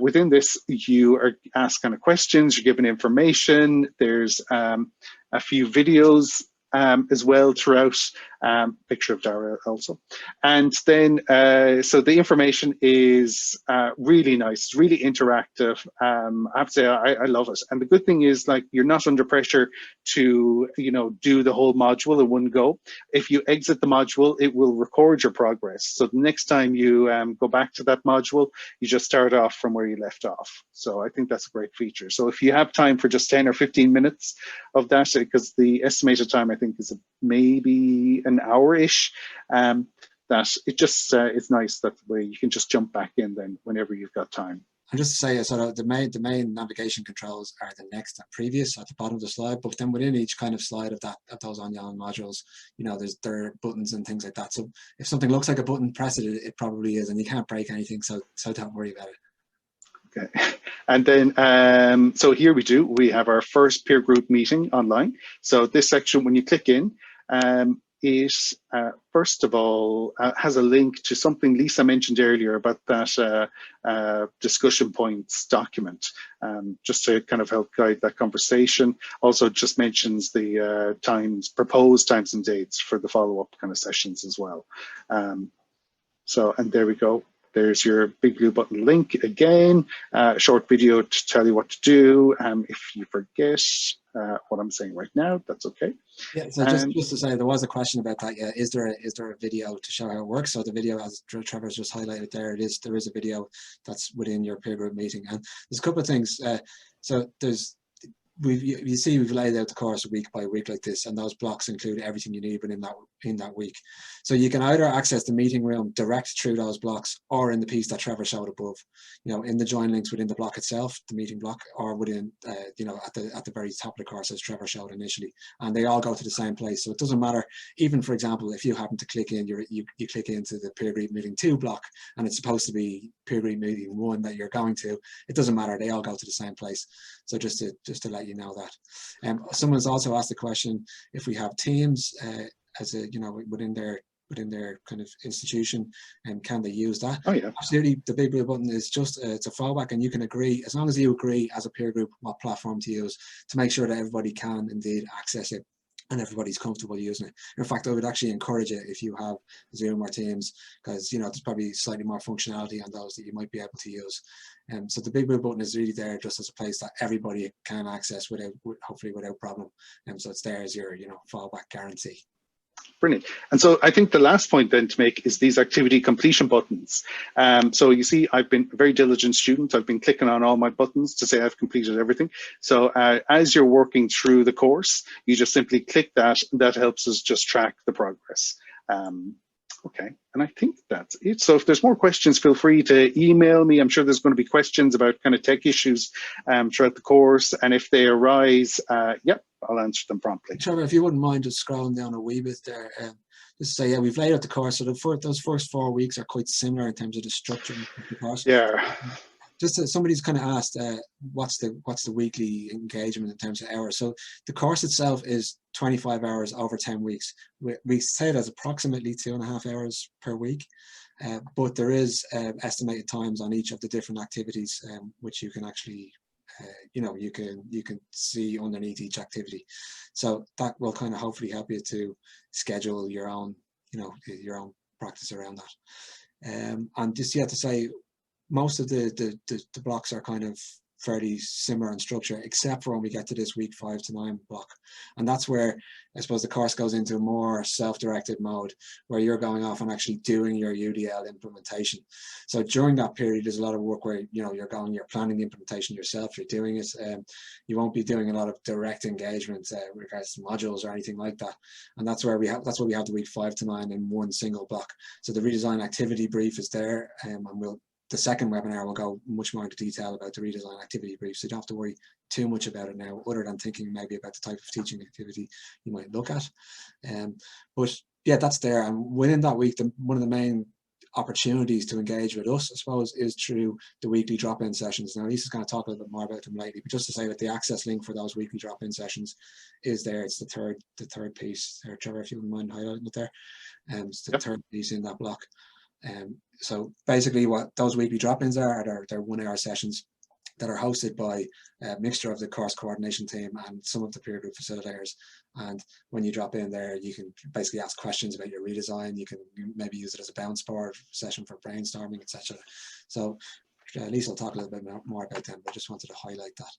Within this, you are asked kind of questions, you're given information. There's a few videos as well throughout, picture of Dara also. And then, so the information is really nice, really interactive. I have to say, I love it. And the good thing is, like, you're not under pressure to, you know, do the whole module in one go. If you exit the module, it will record your progress. So the next time you go back to that module, you just start off from where you left off. So I think that's a great feature. So if you have time for just 10 or 15 minutes of that, because the estimated time I think is maybe an hour-ish, that it just it's nice that way you can just jump back in then whenever you've got time. And just to say, so the main navigation controls are the next and previous at the bottom of the slide, but then within each kind of slide of those online modules, you know, there are buttons and things like that. So if something looks like a button, press it, it probably is, and you can't break anything, so don't worry about it. Okay, and then so here we have our first peer group meeting online. So this section, when you click in, it first of all has a link to something Lisa mentioned earlier about that discussion points document, just to kind of help guide that conversation. Also just mentions the proposed times and dates for the follow-up kind of sessions as well. So, and there we go. There's your big blue button link again, short video to tell you what to do. If you forget what I'm saying right now, that's okay. Yeah, so just to say, there was a question about that. Yeah, is there a video to show how it works? So the video, as Trevor's just highlighted there, there is a video that's within your peer group meeting. And there's a couple of things. So there's, you see we've laid out the course week by week like this, and those blocks include everything you need within that week. So you can either access the meeting room direct through those blocks, or in the piece that Trevor showed above, you know, in the join links within the block itself, the meeting block, or within you know, at the very top of the course as Trevor showed initially, and they all go to the same place. So it doesn't matter, even for example, if you happen to click in, you click into the peer group meeting 2 block, and it's supposed to be peer group meeting 1 that you're going to, it doesn't matter, they all go to the same place. So just to let you know that. Someone's also asked the question if we have teams as a, you know, within their kind of institution, and can they use that? Oh yeah, absolutely. The big blue button is just it's a fallback, and you can agree, as long as you agree as a peer group what platform to use, to make sure that everybody can indeed access it. and everybody's comfortable using it. In fact, I would actually encourage it if you have Zoom or Teams, because there's probably slightly more functionality on those that you might be able to use. So the big blue button is really there just as a place that everybody can access hopefully without problem. So it's there as your fallback guarantee. Brilliant. And so I think the last point then to make is these activity completion buttons. So you see, I've been a very diligent student. I've been clicking on all my buttons to say I've completed everything. So as you're working through the course, you just simply click that, and that helps us just track the progress. Okay, and I think that's it. So if there's more questions, feel free to email me. I'm sure there's going to be questions about kind of tech issues throughout the course. And if they arise, yep, I'll answer them promptly. Trevor, if you wouldn't mind just scrolling down a wee bit there, just to say, yeah, we've laid out the course. So those first 4 weeks are quite similar in terms of the structure of the course. Yeah. Just somebody's kind of asked, what's the weekly engagement in terms of hours? So the course itself is 25 hours over 10 weeks. We say it as approximately 2.5 hours per week, but there is estimated times on each of the different activities, which you can actually, you can see underneath each activity. So that will kind of hopefully help you to schedule your own, your own practice around that. And just to say, most of the blocks are kind of fairly similar in structure, except for when we get to this week 5 to 9 block. And that's where I suppose the course goes into a more self-directed mode, where you're going off and actually doing your UDL implementation. So during that period, there's a lot of work where you're planning the implementation yourself, you're doing it. You won't be doing a lot of direct engagement with regards to modules or anything like that. And that's why we have the week 5 to 9 in one single block. So the redesign activity brief is there, and the second webinar will go much more into detail about the redesign activity brief, so you don't have to worry too much about it now, other than thinking maybe about the type of teaching activity you might look at. But yeah, that's there. And within that week, one of the main opportunities to engage with us, I suppose, is through the weekly drop-in sessions. Now, Lisa's going to talk a little bit more about them lately, but just to say that the access link for those weekly drop-in sessions is there. It's the third piece there. Trevor, if you wouldn't mind highlighting it there. It's the third piece in that block. So basically what those weekly drop-ins are, they're 1 hour sessions that are hosted by a mixture of the course coordination team and some of the peer group facilitators. And when you drop in there, you can basically ask questions about your redesign. You can maybe use it as a bounce board session for brainstorming, etc. So Lisa will talk a little bit more about them, but I just wanted to highlight that.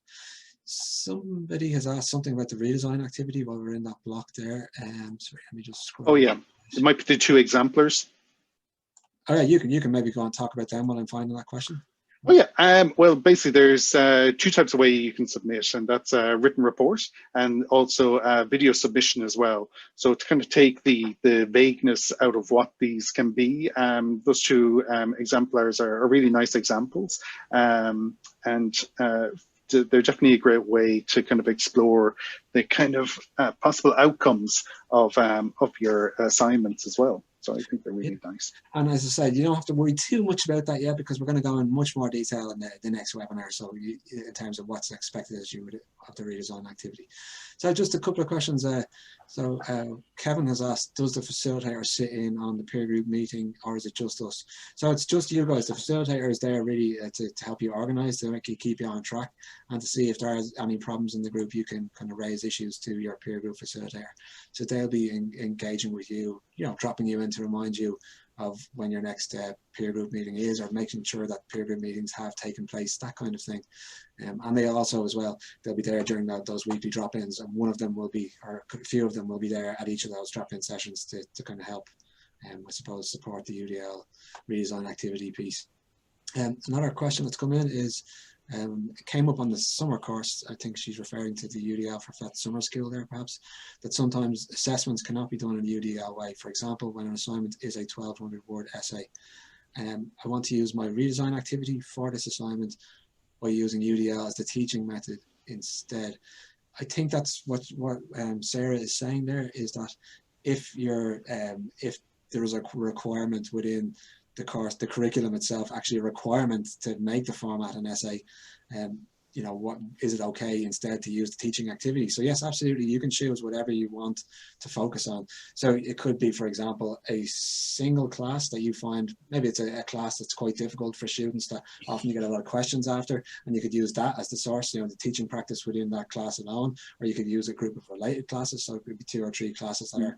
Somebody has asked something about the redesign activity while we're in that block there. Sorry, let me just scroll. Oh yeah, it might be the 2 exemplars. All right, you can maybe go and talk about them while I'm finding that question. Oh yeah, well, basically there's 2 types of way you can submit, and that's a written report and also a video submission as well. So to kind of take the vagueness out of what these can be, those 2 exemplars are really nice examples, and they're definitely a great way to kind of explore the kind of possible outcomes of your assignments as well. So I think they're really nice. And as I said, you don't have to worry too much about that yet, because we're going to go in much more detail in the next webinar. So in terms of what's expected as you would have the redesign activity. So just a couple of questions. Kevin has asked, does the facilitator sit in on the peer group meeting, or is it just us? So it's just you guys. The facilitator is there really to help you organize, to make you keep you on track, and to see if there are any problems in the group, you can kind of raise issues to your peer group facilitator. So they'll be engaging with you, dropping you in to remind you of when your next peer group meeting is, or making sure that peer group meetings have taken place, that kind of thing. And they also as well, they'll be there during those weekly drop-ins, and one of them will be, or a few of them will be there at each of those drop-in sessions to kind of help, I suppose, support the UDL redesign activity piece. Another question that's come in is, it came up on the summer course. I think she's referring to the UDL for that summer skill there, perhaps, that sometimes assessments cannot be done in the UDL way. For example, when an assignment is a 1,200 word essay, I want to use my redesign activity for this assignment by using UDL as the teaching method instead. I think that's what Sarah is saying there, is that if there is a requirement within the course, the curriculum itself, actually a requirement to make the format an essay, you know, what is it okay instead to use the teaching activity? So yes, absolutely, you can choose whatever you want to focus on. So it could be, for example, a single class that you find, maybe it's a class that's quite difficult for students that often you get a lot of questions after, and you could use that as the source, you know, the teaching practice within that class alone, or you could use a group of related classes. So it could be 2 or 3 classes that are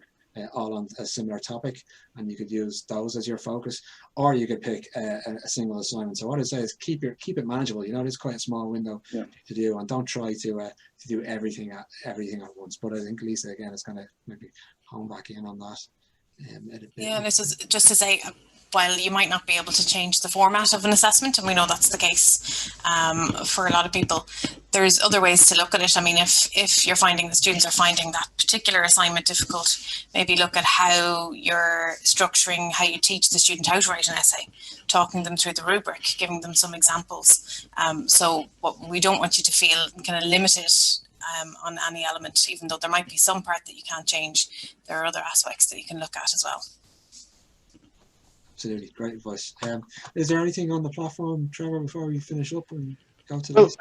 all on a similar topic, and you could use those as your focus, or you could pick a single assignment. So what I say is keep it manageable. You know, it's quite a small window to do, and don't try to do everything at once. But I think Lisa again is going to maybe hone back in on that. Yeah, this is just to say, while you might not be able to change the format of an assessment, and we know that's the case for a lot of people, there's other ways to look at it. I mean, if you're finding the students are finding that particular assignment difficult, maybe look at how you're structuring, how you teach the student how to write an essay, talking them through the rubric, giving them some examples. So what we don't want you to feel kind of limited on any element, even though there might be some part that you can't change. There are other aspects that you can look at as well. Absolutely, great advice. Is there anything on the platform, Trevor, before we finish up and go to this?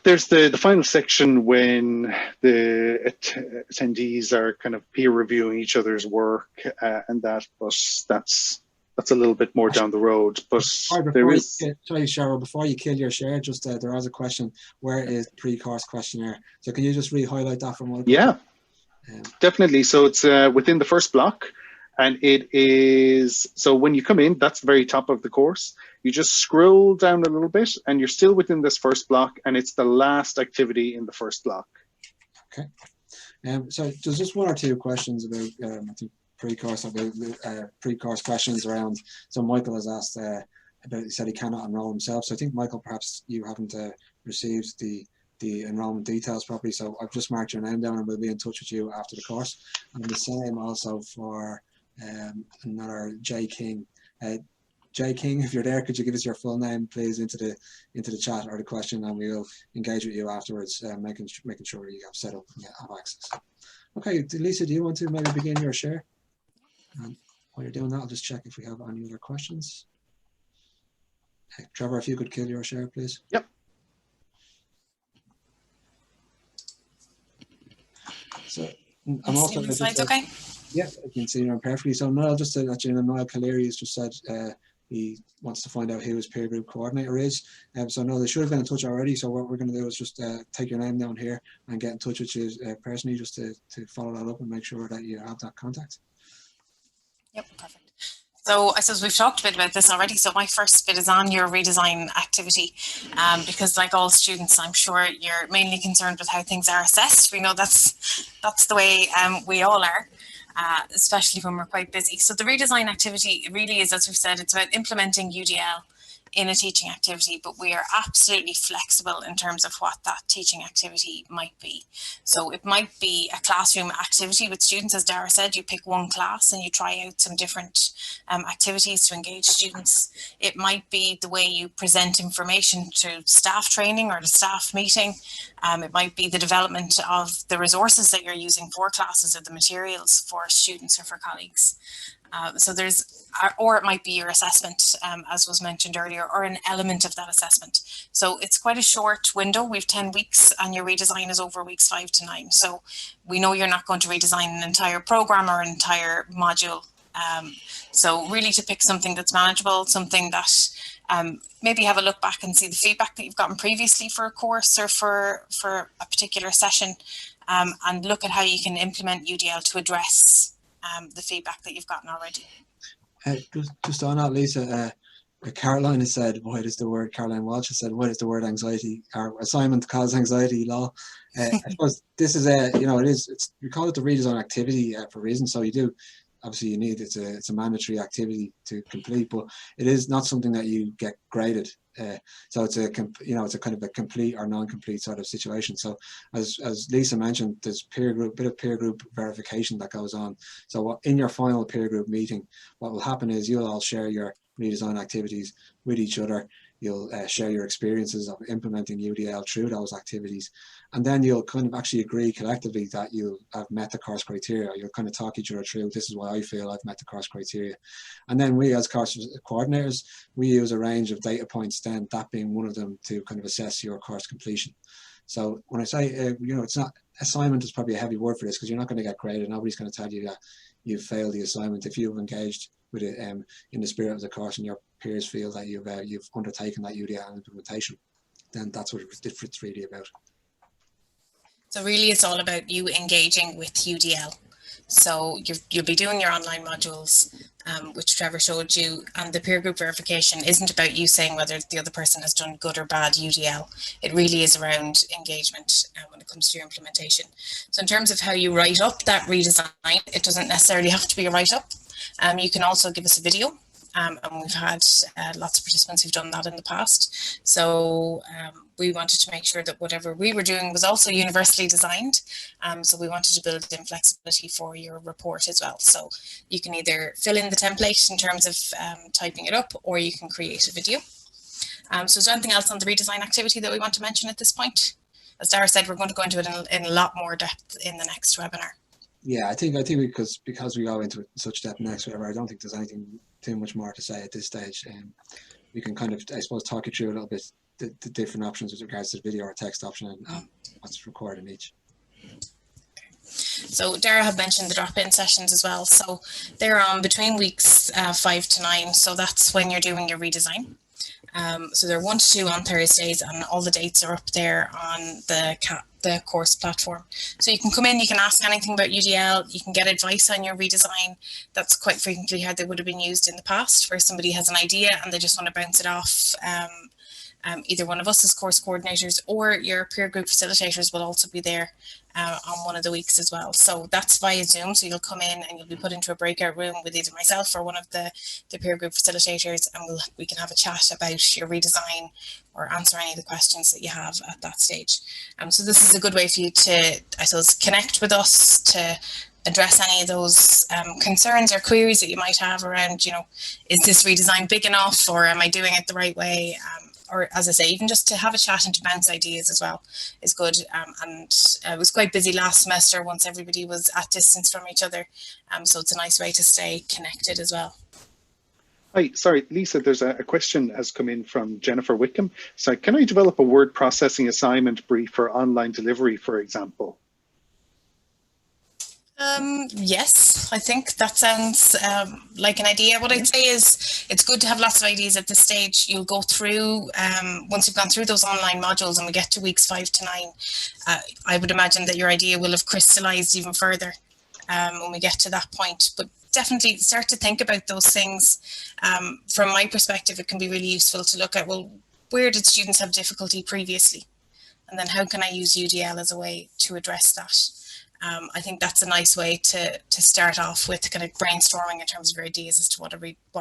There's the final section when the attendees are kind of peer reviewing each other's work and that, but that's a little bit more down the road. But sorry, Cheryl, before you kill your share, just there was a question: where is the pre-course questionnaire? So can you just re-highlight that for Michael? Yeah, definitely. So it's within the first block. And it is, so when you come in, that's the very top of the course. You just scroll down a little bit and you're still within this first block, and it's the last activity in the first block. Okay. So there's just 1 or 2 questions about, I think, pre-course questions around. So Michael has asked about, he said he cannot enroll himself. So I think, Michael, perhaps you haven't received the enrollment details properly. So I've just marked your name down and we'll be in touch with you after the course. And the same also for another J King. J King, if you're there, could you give us your full name, please, into the chat or the question, and we'll engage with you afterwards, making sure you have set up and have access. Okay, Lisa, do you want to maybe begin your share? And while you're doing that, I'll just check if we have any other questions. Okay, Trevor, if you could kill your share, please. Yep. So I'm also slides okay? Yeah, I can see them perfectly. So Niall, just to let you know, Niall Caleri has just said he wants to find out who his peer group coordinator is. So no, they should have been in touch already. So what we're going to do is just take your name down here and get in touch with you personally, just to follow that up and make sure that you have that contact. Yep, perfect. So I suppose we've talked a bit about this already. So my first bit is on your redesign activity, because like all students, I'm sure you're mainly concerned with how things are assessed. We know that's the way we all are. Especially when we're quite busy. So the redesign activity really is, as we've said, it's about implementing UDL in a teaching activity, but we are absolutely flexible in terms of what that teaching activity might be. So it might be a classroom activity with students, as Dara said, you pick 1 class and you try out some different activities to engage students. It might be the way you present information to staff training or the staff meeting. It might be the development of the resources that you're using for classes or the materials for students or for colleagues. So or it might be your assessment, as was mentioned earlier, or an element of that assessment. So it's quite a short window. We've 10 weeks and your redesign is over weeks 5 to 9. So we know you're not going to redesign an entire program or an entire module. So really to pick something that's manageable, something that maybe have a look back and see the feedback that you've gotten previously for a course or for a particular session, and look at how you can implement UDL to address the feedback that you've gotten already. Just on that, Lisa, Caroline has said, Caroline Walsh has said, why does the word anxiety or assignment cause anxiety law? I suppose this is we call it the redesign activity for a reason. So you do, obviously it's a mandatory activity to complete, but it is not something that you get graded. So it's a kind of a complete or non-complete sort of situation. So as Lisa mentioned, there's bit of peer group verification that goes on. So in your final peer group meeting, what will happen is you'll all share your redesign activities with each other. you'll share your experiences of implementing UDL through those activities, and then you'll kind of actually agree collectively that you have met the course criteria. You'll kind of talk each other through, this is why I feel I've met the course criteria. And then we as course coordinators, we use a range of data points, then that being one of them, to kind of assess your course completion. So when I say, you know, it's not, assignment is probably a heavy word for this, because you're not going to get graded. Nobody's going to tell you that you've failed the assignment. If you've engaged with it in the spirit of the course and your peers feel that you've undertaken that UDL implementation, then that's what it's really about. So really it's all about you engaging with UDL. So you'll be doing your online modules, which Trevor showed you, and the peer group verification isn't about you saying whether the other person has done good or bad UDL. It really is around engagement when it comes to your implementation. So in terms of how you write up that redesign, it doesn't necessarily have to be a write-up. You can also give us a video. And we've had lots of participants who've done that in the past. So we wanted to make sure that whatever we were doing was also universally designed. So we wanted to build in flexibility for your report as well. So you can either fill in the template in terms of typing it up, or you can create a video. So is there anything else on the redesign activity that we want to mention at this point? As Dara said, we're going to go into it in a lot more depth in the next webinar. Yeah, I think because we go into it in such depth next webinar, I don't think there's anything too much more to say at this stage. We can kind of, I suppose, talk you through a little bit the different options with regards to the video or text option and what's required in each. So Dara had mentioned the drop-in sessions as well. So they're on between weeks 5 to 9. So that's when you're doing your redesign. So they're 1 to 2 on Thursdays, and all the dates are up there on the course platform. So you can come in, you can ask anything about UDL, you can get advice on your redesign. That's quite frequently how they would have been used in the past, where somebody has an idea and they just want to bounce it off either one of us as course coordinators, or your peer group facilitators will also be there on one of the weeks as well. So that's via Zoom. So you'll come in and you'll be put into a breakout room with either myself or one of the peer group facilitators, and we can have a chat about your redesign or answer any of the questions that you have at that stage. So this is a good way for you to, I suppose, connect with us, to address any of those concerns or queries that you might have around, you know, is this redesign big enough, or am I doing it the right way? Or, as I say, even just to have a chat and to bounce ideas as well is good. And it was quite busy last semester once everybody was at distance from each other. So it's a nice way to stay connected as well. Hi, sorry, Lisa, there's a question has come in from Jennifer Wickham. So can I develop a word processing assignment brief for online delivery, for example? Yes, I think that sounds like an idea. What I'd say is it's good to have lots of ideas at this stage. You'll go through, once you've gone through those online modules and we get to weeks 5 to 9, I would imagine that your idea will have crystallized even further when we get to that point. But definitely start to think about those things. From my perspective, it can be really useful to look at, well, where did students have difficulty previously? And then how can I use UDL as a way to address that? I think that's a nice way to start off with, kind of brainstorming in terms of your ideas as to what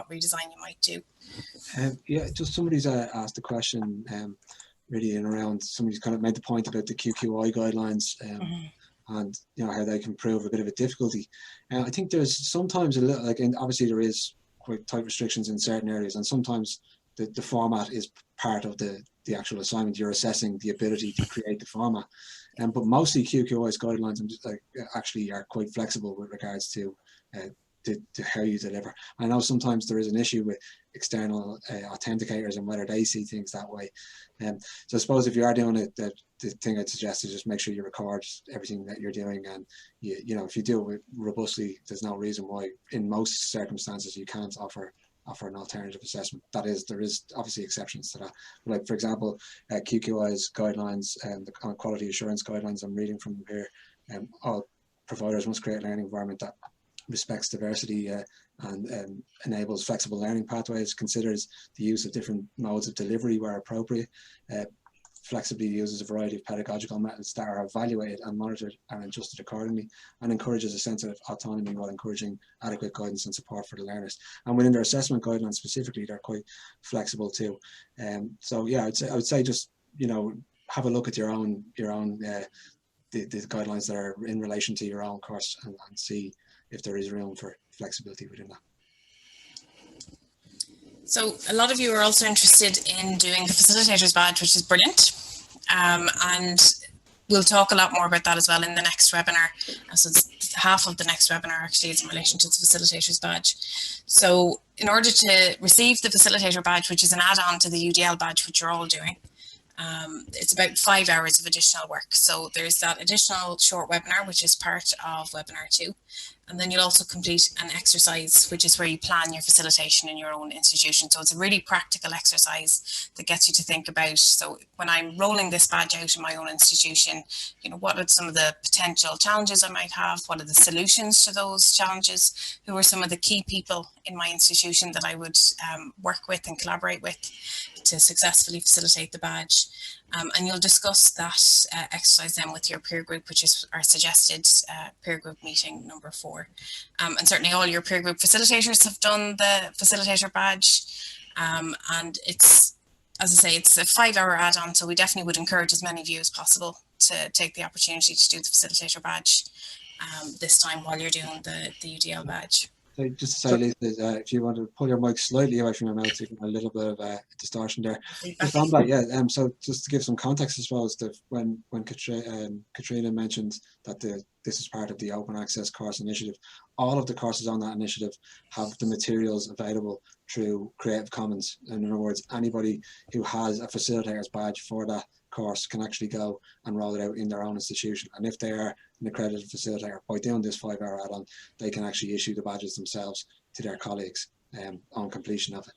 redesign you might do. Yeah, just somebody's asked a question really in around, somebody's kind of made the point about the QQI guidelines and, you know, how they can prove a bit of a difficulty. I think there's sometimes a little, like, and obviously there is quite tight restrictions in certain areas, and sometimes the format is part of the actual assignment. You're assessing the ability to create the format. But mostly QQI's guidelines actually are quite flexible with regards to how you deliver. I know sometimes there is an issue with external authenticators and whether they see things that way. So I suppose if you are doing it, the thing I'd suggest is just make sure you record everything that you're doing, and you know, if you do it robustly, there's no reason why in most circumstances you can't offer an alternative assessment. That is, there is obviously exceptions to that. Like, for example, QQI's guidelines and the quality assurance guidelines I'm reading from here, all providers must create a learning environment that respects diversity and enables flexible learning pathways, considers the use of different modes of delivery where appropriate, flexibly uses a variety of pedagogical methods that are evaluated and monitored and adjusted accordingly, and encourages a sense of autonomy while encouraging adequate guidance and support for the learners. And within their assessment guidelines specifically, they're quite flexible too. So yeah, I would say just, you know, have a look at your own the guidelines that are in relation to your own course and see if there is room for flexibility within that. So a lot of you are also interested in doing the facilitator's badge, which is brilliant. And we'll talk a lot more about that as well in the next webinar. So it's half of the next webinar actually is in relation to the facilitator's badge. So in order to receive the facilitator badge, which is an add-on to the UDL badge, which you're all doing, it's about 5 hours of additional work. So there's that additional short webinar, which is part of webinar 2. And then you'll also complete an exercise, which is where you plan your facilitation in your own institution. So it's a really practical exercise that gets you to think about, so when I'm rolling this badge out in my own institution, you know, what are some of the potential challenges I might have? What are the solutions to those challenges? Who are some of the key people in my institution that I would work with and collaborate with to successfully facilitate the badge? And you'll discuss that exercise then with your peer group, which is our suggested peer group meeting number 4. And certainly all your peer group facilitators have done the facilitator badge. And it's, as I say, it's a 5-hour add-on, so we definitely would encourage as many of you as possible to take the opportunity to do the facilitator badge this time while you're doing the UDL badge. So just to say, Lisa, if you want to pull your mic slightly away from your mouth, so you can have a little bit of distortion there. Just on that, yeah. So just to give some context as well, as to when Katrina mentioned that this is part of the Open Access Course Initiative, all of the courses on that initiative have the materials available through Creative Commons. In other words, anybody who has a facilitator's badge for that course can actually go and roll it out in their own institution. And if they are an accredited facilitator, by doing this 5-hour add-on, they can actually issue the badges themselves to their colleagues on completion of it.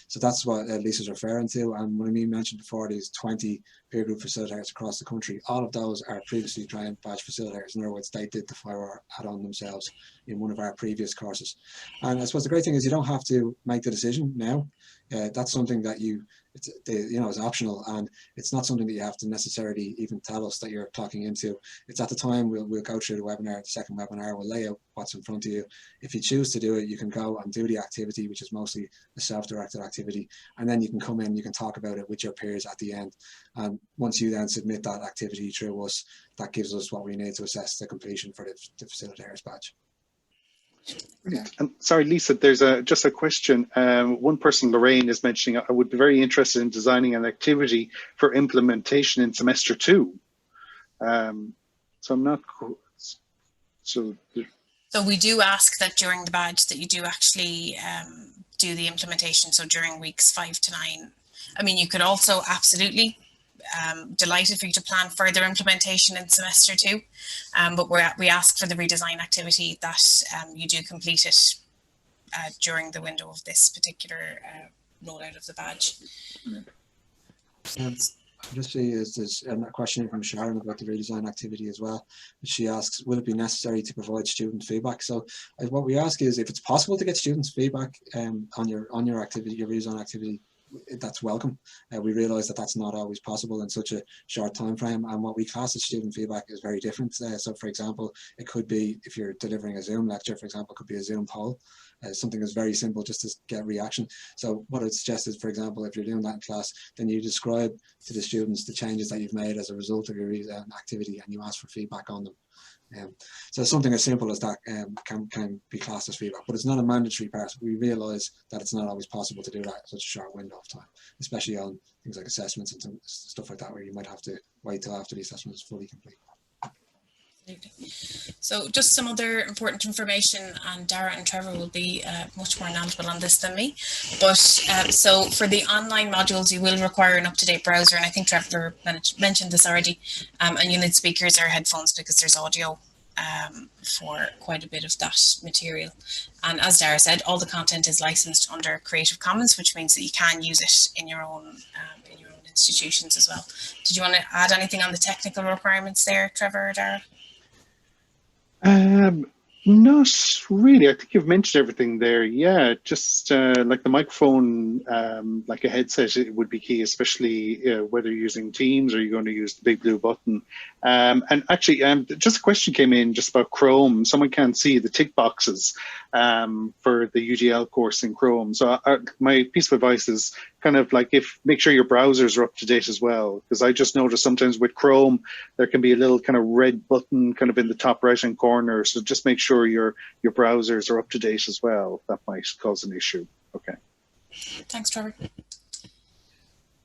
So that's what Lisa's referring to. And when we mentioned before, these 20 peer group facilitators across the country, all of those are previously trained badge facilitators. In other words, they did the 5-hour add-on themselves in one of our previous courses. And I suppose the great thing is you don't have to make the decision now. That's something that it's optional, and it's not something that you have to necessarily even tell us that you're clocking into. It's at the time we'll go through the webinar, the second webinar, we'll lay out what's in front of you. If you choose to do it, you can go and do the activity, which is mostly a self-directed activity, and then you can come in, you can talk about it with your peers at the end. And once you then submit that activity through us, that gives us what we need to assess the completion for the facilitator's badge. Brilliant. And sorry, Lisa, there's just a question. One person, Lorraine, is mentioning, I would be very interested in designing an activity for implementation in semester 2. So I'm not, so we do ask that during the badge that you do actually do the implementation. So during weeks 5 to 9. I mean, you could also absolutely delighted for you to plan further implementation in semester 2, but we ask for the redesign activity that you do complete it during the window of this particular rollout of the badge. Just see, there's a question from Sharon about the redesign activity as well. She asks, will it be necessary to provide student feedback? So what we ask is, if it's possible to get students' feedback on your activity, your redesign activity, that's welcome. We realise that that's not always possible in such a short time frame, and what we class as student feedback is very different. So for example, it could be, if you're delivering a Zoom lecture, for example, it could be a Zoom poll, something that's very simple just to get reaction. So what I'd suggest is, for example, if you're doing that in class, then you describe to the students the changes that you've made as a result of your activity, and you ask for feedback on them. So something as simple as that can be classed as feedback, but it's not a mandatory part. We realise that it's not always possible to do that in such a short window of time, especially on things like assessments and stuff like that, where you might have to wait till after the assessment is fully complete. Absolutely. So just some other important information, and Dara and Trevor will be much more knowledgeable on this than me. But so for the online modules, you will require an up-to-date browser, and I think Trevor mentioned this already. And you'll need speakers or headphones because there's audio for quite a bit of that material. And as Dara said, all the content is licensed under Creative Commons, which means that you can use it in your own institutions as well. Did you want to add anything on the technical requirements there, Trevor or Dara? Not really. I think you've mentioned everything there. Yeah, just like the microphone, like a headset, it would be key, especially whether you're using Teams or you're going to use the big blue button. And actually, just a question came in just about Chrome. Someone can't see the tick boxes for the UDL course in Chrome. So my piece of advice is kind of like, make sure your browsers are up to date as well, because I just noticed sometimes with Chrome there can be a little kind of red button kind of in the top right hand corner. So just make sure your browsers are up to date as well. That might cause an issue. Okay. Thanks, Trevor.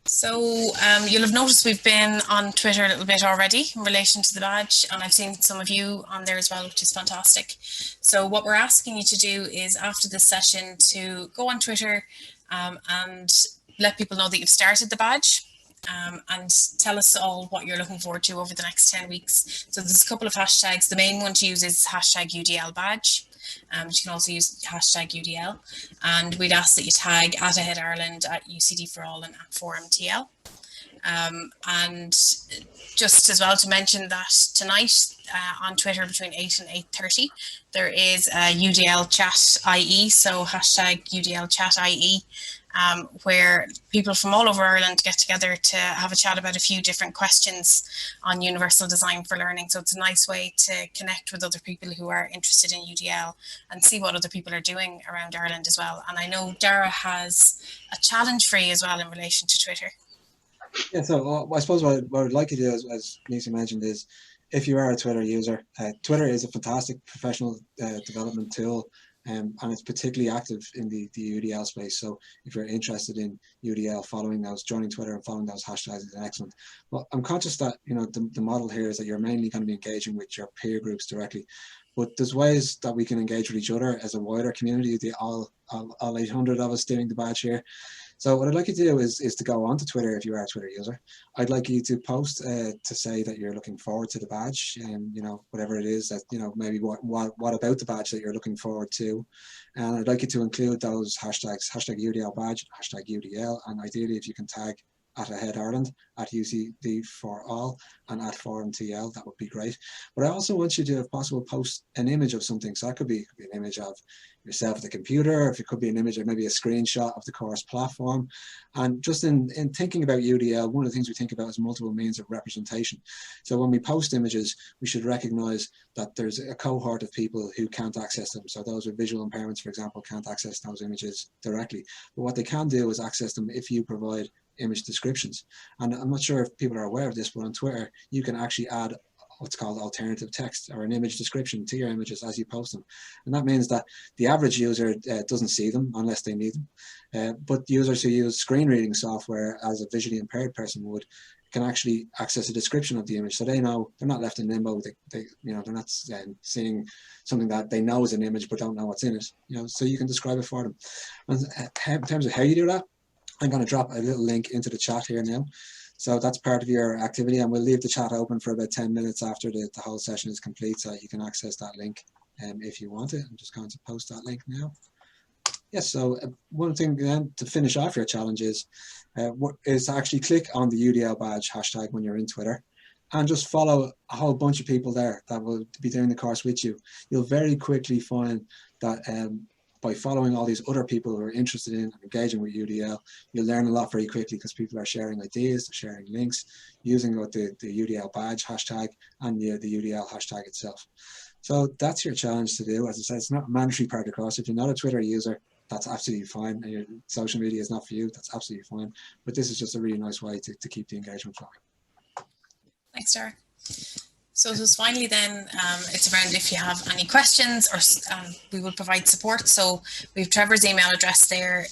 So you'll have noticed we've been on Twitter a little bit already in relation to the badge, and I've seen some of you on there as well, which is fantastic. So what we're asking you to do is, after this session, to go on Twitter and let people know that you've started the badge, and tell us all what you're looking forward to over the next 10 weeks. So there's a couple of hashtags. The main one to use is hashtag UDL badge. You can also use hashtag UDL, and we'd ask that you tag @Ahead Ireland, @UCD for All, and @ForumTL. And just as well to mention that tonight on Twitter between 8 and 8:30 there is udlchat.ie, so hashtag udlchat.ie, where people from all over Ireland get together to have a chat about a few different questions on universal design for learning. So it's a nice way to connect with other people who are interested in UDL and see what other people are doing around Ireland as well. And I know Dara has a challenge for you as well in relation to Twitter. Yeah, so I suppose what I'd like you to do, as Nisa mentioned, is if you are a Twitter user, Twitter is a fantastic professional development tool, and it's particularly active in the UDL space. So if you're interested in UDL, joining Twitter and following those hashtags is excellent. But I'm conscious that the model here is that you're mainly going to be engaging with your peer groups directly. But there's ways that we can engage with each other as a wider community, all 800 of us doing the badge here. So what I'd like you to do is to go onto Twitter if you are a Twitter user. I'd like you to post to say that you're looking forward to the badge, and whatever it is that maybe what about the badge that you're looking forward to, and I'd like you to include those hashtags, hashtag UDL badge, hashtag UDL, and ideally if you can tag @Ahead Ireland, @UCD for All, and @ForumTL, that would be great. But I also want you to, if possible, post an image of something. So that could be an image of yourself at the computer, if it could be an image of maybe a screenshot of the course platform. And just in thinking about UDL, one of the things we think about is multiple means of representation. So when we post images, we should recognize that there's a cohort of people who can't access them. So those with visual impairments, for example, can't access those images directly. But what they can do is access them if you provide image descriptions. And I'm not sure if people are aware of this, but on Twitter, you can actually add what's called alternative text or an image description to your images as you post them. And that means that the average user doesn't see them unless they need them. But users who use screen reading software, as a visually impaired person would, can actually access a description of the image. So they know they're not left in limbo. They're not seeing something that they know is an image but don't know what's in it. So you can describe it for them. And in terms of how you do that, I'm going to drop a little link into the chat here now. So that's part of your activity, and we'll leave the chat open for about 10 minutes after the whole session is complete, so you can access that link if you want it. I'm just going to post that link now. Yes, so one thing then to finish off your challenge is to actually click on the UDL badge hashtag when you're in Twitter, and just follow a whole bunch of people there that will be doing the course with you. You'll very quickly find that by following all these other people who are interested in and engaging with UDL, you'll learn a lot very quickly, because people are sharing ideas, they're sharing links, using the UDL badge hashtag and the UDL hashtag itself. So that's your challenge to do. As I said, it's not a mandatory part of the course. If you're not a Twitter user, that's absolutely fine, and your social media is not for you, that's absolutely fine. But this is just a really nice way to keep the engagement flowing. Thanks, Derek. So just finally then, it's around if you have any questions, or we will provide support. So we have Trevor's email address there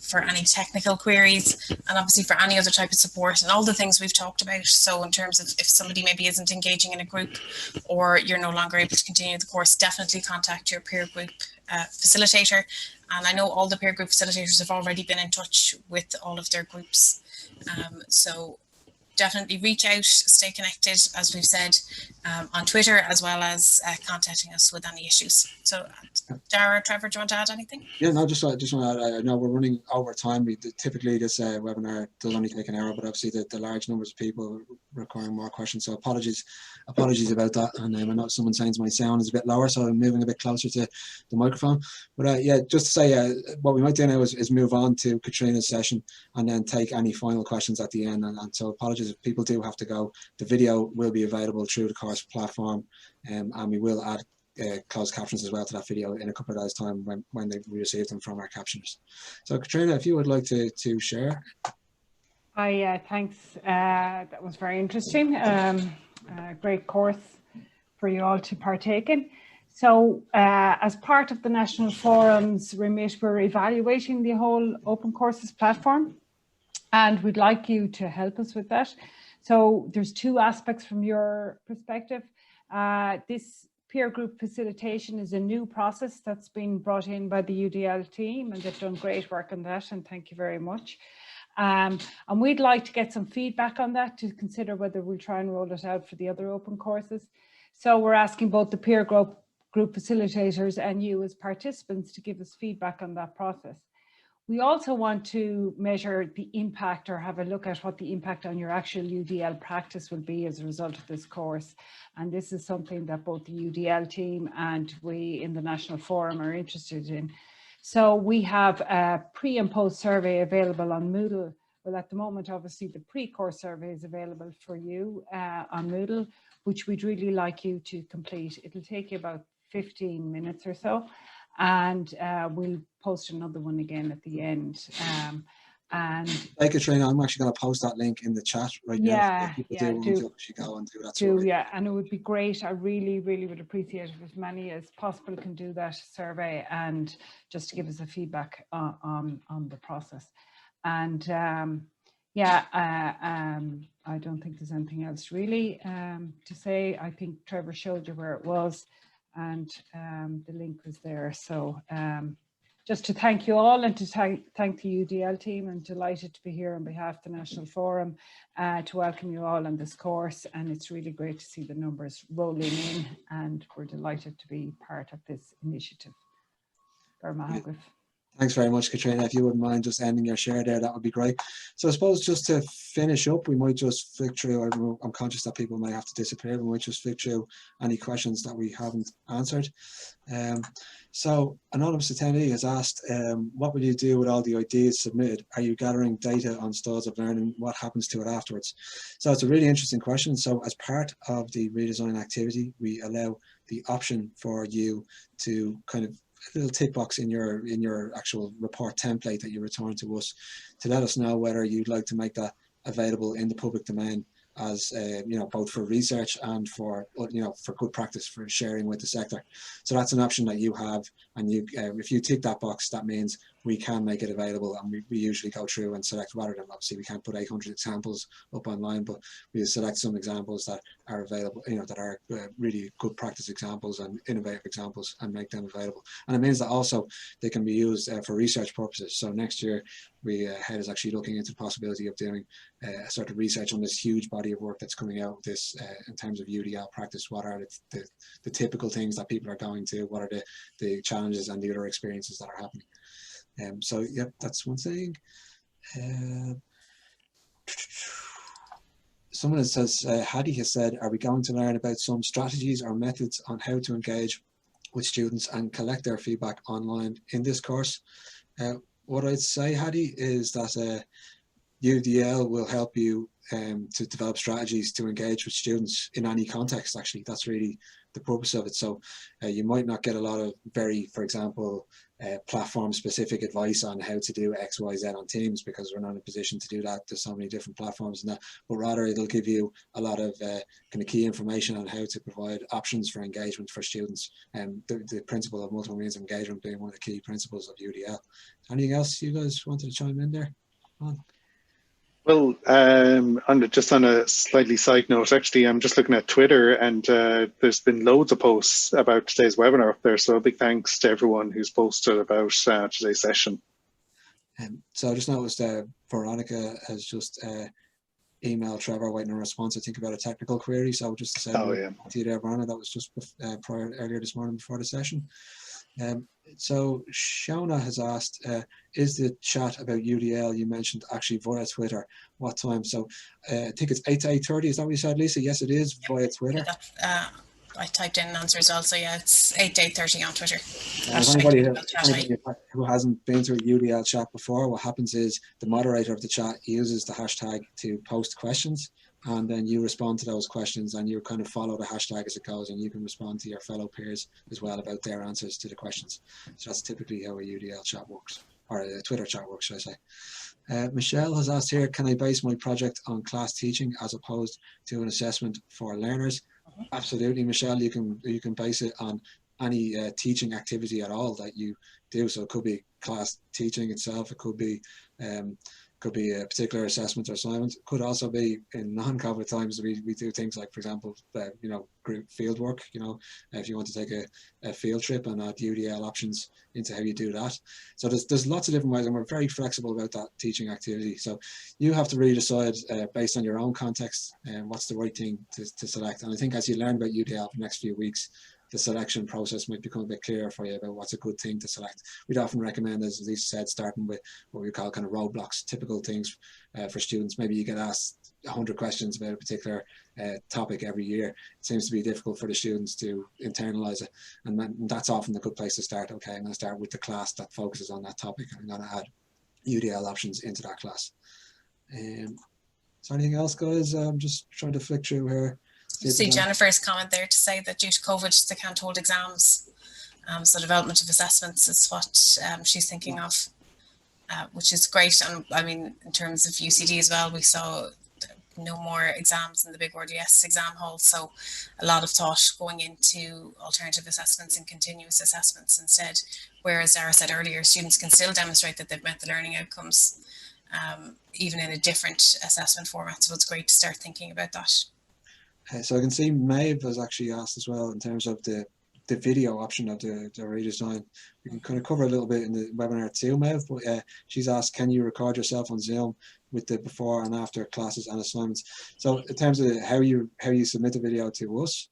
for any technical queries, and obviously for any other type of support and all the things we've talked about. So in terms of if somebody maybe isn't engaging in a group, or you're no longer able to continue the course, definitely contact your peer group facilitator. And I know all the peer group facilitators have already been in touch with all of their groups. So definitely reach out, stay connected, as we've said, on Twitter, as well as contacting us with any issues. So Dara, Trevor, do you want to add anything? Yeah, no, just want to add, I know we're running over time. Typically this webinar does only take an hour, but obviously the large numbers of people requiring more questions. So apologies about that. And I know someone saying my sound is a bit lower, so I'm moving a bit closer to the microphone. But yeah, just to say, what we might do now is move on to Katrina's session and then take any final questions at the end. And so apologies if people do have to go. The video will be available through the course platform, and we will add closed captions as well to that video in a couple of days' time when we receive them from our captioners. So Katrina, if you would like to share. Hi, thanks. That was very interesting. Great course for you all to partake in. So as part of the National Forum's remit, we're evaluating the whole Open Courses platform, and we'd like you to help us with that. So there's two aspects from your perspective. This peer group facilitation is a new process that's been brought in by the UDL team, and they've done great work on that, and thank you very much. And we'd like to get some feedback on that to consider whether we'll try and roll it out for the other open courses. So we're asking both the peer group facilitators and you as participants to give us feedback on that process. We also want to measure the impact, or have a look at what the impact on your actual UDL practice will be as a result of this course. And this is something that both the UDL team and we in the National Forum are interested in. So we have a pre and post survey available on Moodle. Well, at the moment, obviously, the pre-course survey is available for you on Moodle, which we'd really like you to complete. It'll take you about 15 minutes or so. And we'll post another one again at the end. Hey, Katrina, I'm actually going to post that link in the chat right now. People do want to actually go and do that. Yeah, and it would be great. I really, really would appreciate it if as many as possible can do that survey, and just to give us a feedback on the process. And I don't think there's anything else really to say. I think Trevor showed you where it was, and the link was there. So just to thank you all, and to thank the UDL team. I'm delighted to be here on behalf of the National Forum to welcome you all on this course, and it's really great to see the numbers rolling in, and we're delighted to be part of this initiative. Thanks very much, Katrina. If you wouldn't mind just ending your share there, that would be great. So I suppose just to finish up, we might just flick through, I'm conscious that people might have to disappear, we might just flick through any questions that we haven't answered. So Anonymous Attendee has asked, what will you do with all the ideas submitted? Are you gathering data on styles of learning? What happens to it afterwards? So it's a really interesting question. So as part of the redesign activity, we allow the option for you to kind of a little tick box in your actual report template that you return to us to let us know whether you'd like to make that available in the public domain as both for research and for for good practice for sharing with the sector. So that's an option that you have, and you if you tick that box, that means we can make it available, and we usually go through and select, rather than obviously we can't put 800 examples up online, but we select some examples that are available, that are really good practice examples and innovative examples, and make them available. And it means that also they can be used for research purposes. So next year, HEAD is actually looking into the possibility of doing a sort of research on this huge body of work that's coming out of this in terms of UDL practice. What are the typical things that people are going to? What are the challenges and the other experiences that are happening? So yep, that's one thing. Someone says, Hattie has said, are we going to learn about some strategies or methods on how to engage with students and collect their feedback online in this course? What I'd say, Hattie, is that UDL will help you to develop strategies to engage with students in any context. Actually, that's really the purpose of it. So you might not get a lot of for example, platform specific advice on how to do X, Y, Z on Teams, because we're not in a position to do that. There's so many different platforms and that, but rather it'll give you a lot of kind of key information on how to provide options for engagement for students, and the principle of multiple means of engagement being one of the key principles of UDL. Anything else you guys wanted to chime in there on? Well, just on a slightly side note, actually, I'm just looking at Twitter, and there's been loads of posts about today's webinar up there. So a big thanks to everyone who's posted about today's session. So I just noticed Veronica has just emailed Trevor waiting a response, I think, about a technical query. So just to say to you there, Veronica, that was just earlier this morning before the session. So Shona has asked, is the chat about UDL you mentioned actually via Twitter? What time? So I think it's 8 to 8:30. Is that what you said, Lisa? Yes, it is via Twitter. I typed in an answer as well. So yeah, it's 8 to 8:30 on Twitter. Anybody who hasn't been to a UDL chat before, what happens is the moderator of the chat uses the hashtag to post questions, and then you respond to those questions, and you kind of follow the hashtag as it goes, and you can respond to your fellow peers as well about their answers to the questions. So that's typically how a UDL chat works, or a Twitter chat works, should I say. Michelle has asked here, can I base my project on class teaching as opposed to an assessment for learners? Absolutely, Michelle, you can base it on any teaching activity at all that you do. So it could be class teaching itself, it could be a particular assessment or assignment. It could also be in non-COVID times, we do things like, for example, you know, group field work, you know, if you want to take a field trip and add UDL options into how you do that. So there's lots of different ways, and we're very flexible about that teaching activity. So you have to really decide based on your own context and what's the right thing to select. And I think as you learn about UDL for the next few weeks, the selection process might become a bit clearer for you about what's a good thing to select. We'd often recommend, as Lisa said, starting with what we call kind of roadblocks, typical things for students. Maybe you get asked 100 questions about a particular topic every year. It seems to be difficult for the students to internalize it, and that's often a good place to start. Okay, I'm going to start with the class that focuses on that topic, and I'm going to add UDL options into that class. Is there anything else, guys? I'm just trying to flick through here. See Jennifer's comment there to say that due to COVID, they can't hold exams. So development of assessments is what she's thinking of, which is great. And I mean, in terms of UCD as well, we saw no more exams in the big Word Yes exam hall. So a lot of thought going into alternative assessments and continuous assessments instead. Whereas Zara said earlier, students can still demonstrate that they've met the learning outcomes, even in a different assessment format. So it's great to start thinking about that. So I can see Maeve has actually asked as well in terms of the video option of the redesign. We can kind of cover a little bit in the webinar too, Maeve, but she's asked, can you record yourself on Zoom with the before and after classes and assignments? So in terms of how you submit the video to us,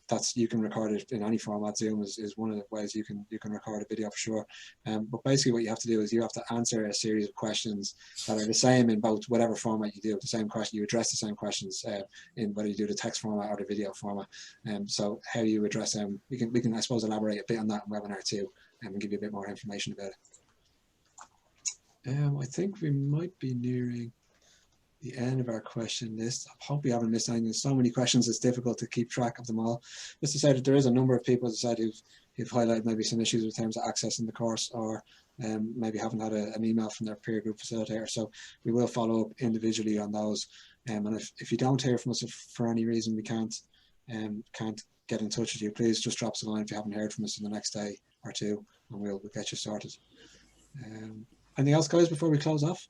that's, you can record it in any format. Zoom is one of the ways you can record a video for sure. But basically what you have to do is you have to answer a series of questions that are the same in both whatever format you do. The same question, you address the same questions in whether you do the text format or the video format. So how you address them, we can I suppose elaborate a bit on that in webinar too, and give you a bit more information about it. I think we might be nearing the end of our question list. I hope we haven't missed anything. There's so many questions, it's difficult to keep track of them all. Just to say that there is a number of people who've highlighted maybe some issues in terms of accessing the course, or maybe haven't had an email from their peer group facilitator. So we will follow up individually on those. And if you don't hear from us, if for any reason we can't get in touch with you, please just drop us a line if you haven't heard from us in the next day or two, and we'll get you started. Anything else, guys, before we close off?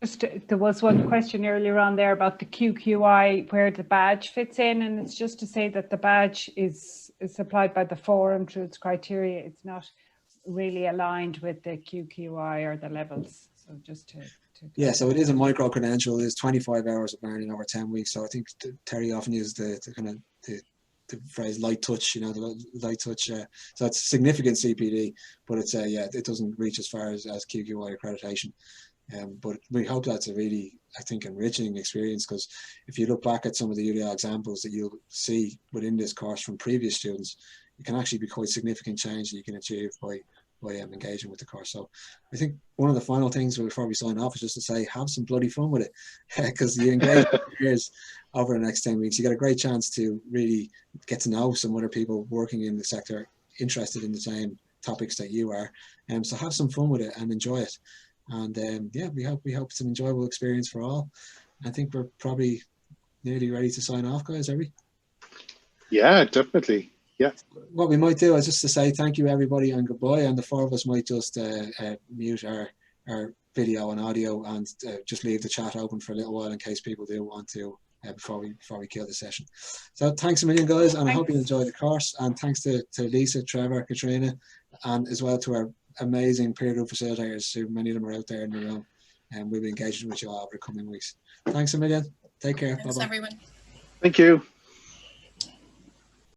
Just, there was one question earlier on there about the QQI, where the badge fits in, and it's just to say that the badge is supplied by the forum through its criteria. It's not really aligned with the QQI or the levels. So just to yeah, so it is a micro credential. It's 25 hours of learning over 10 weeks. So I think Terry often uses the phrase light touch, you know, the light touch. So it's significant CPD, but it's yeah, it doesn't reach as far as QQI accreditation. But we hope that's a really, I think, enriching experience, because if you look back at some of the UDL examples that you'll see within this course from previous students, it can actually be quite significant change that you can achieve by engaging with the course. So I think one of the final things before we sign off is just to say, have some bloody fun with it, because you engage with peers over the next 10 weeks. You get a great chance to really get to know some other people working in the sector, interested in the same topics that you are. So have some fun with it and enjoy it. And yeah, we hope it's an enjoyable experience for all. I think we're probably nearly ready to sign off, guys, are we? Yeah, definitely. Yeah. What we might do is just to say thank you, everybody, and goodbye. And the four of us might just mute our video and audio and just leave the chat open for a little while in case people do want to before we kill the session. So thanks a million, guys, and I hope you enjoy the course. And thanks to Lisa, Trevor, Katrina, and as well to our amazing peer group facilitators, who many of them are out there in the room, and we'll be engaging with you all over the coming weeks. Thanks a million. Take care. Thanks, bye-bye. Everyone. Thank you.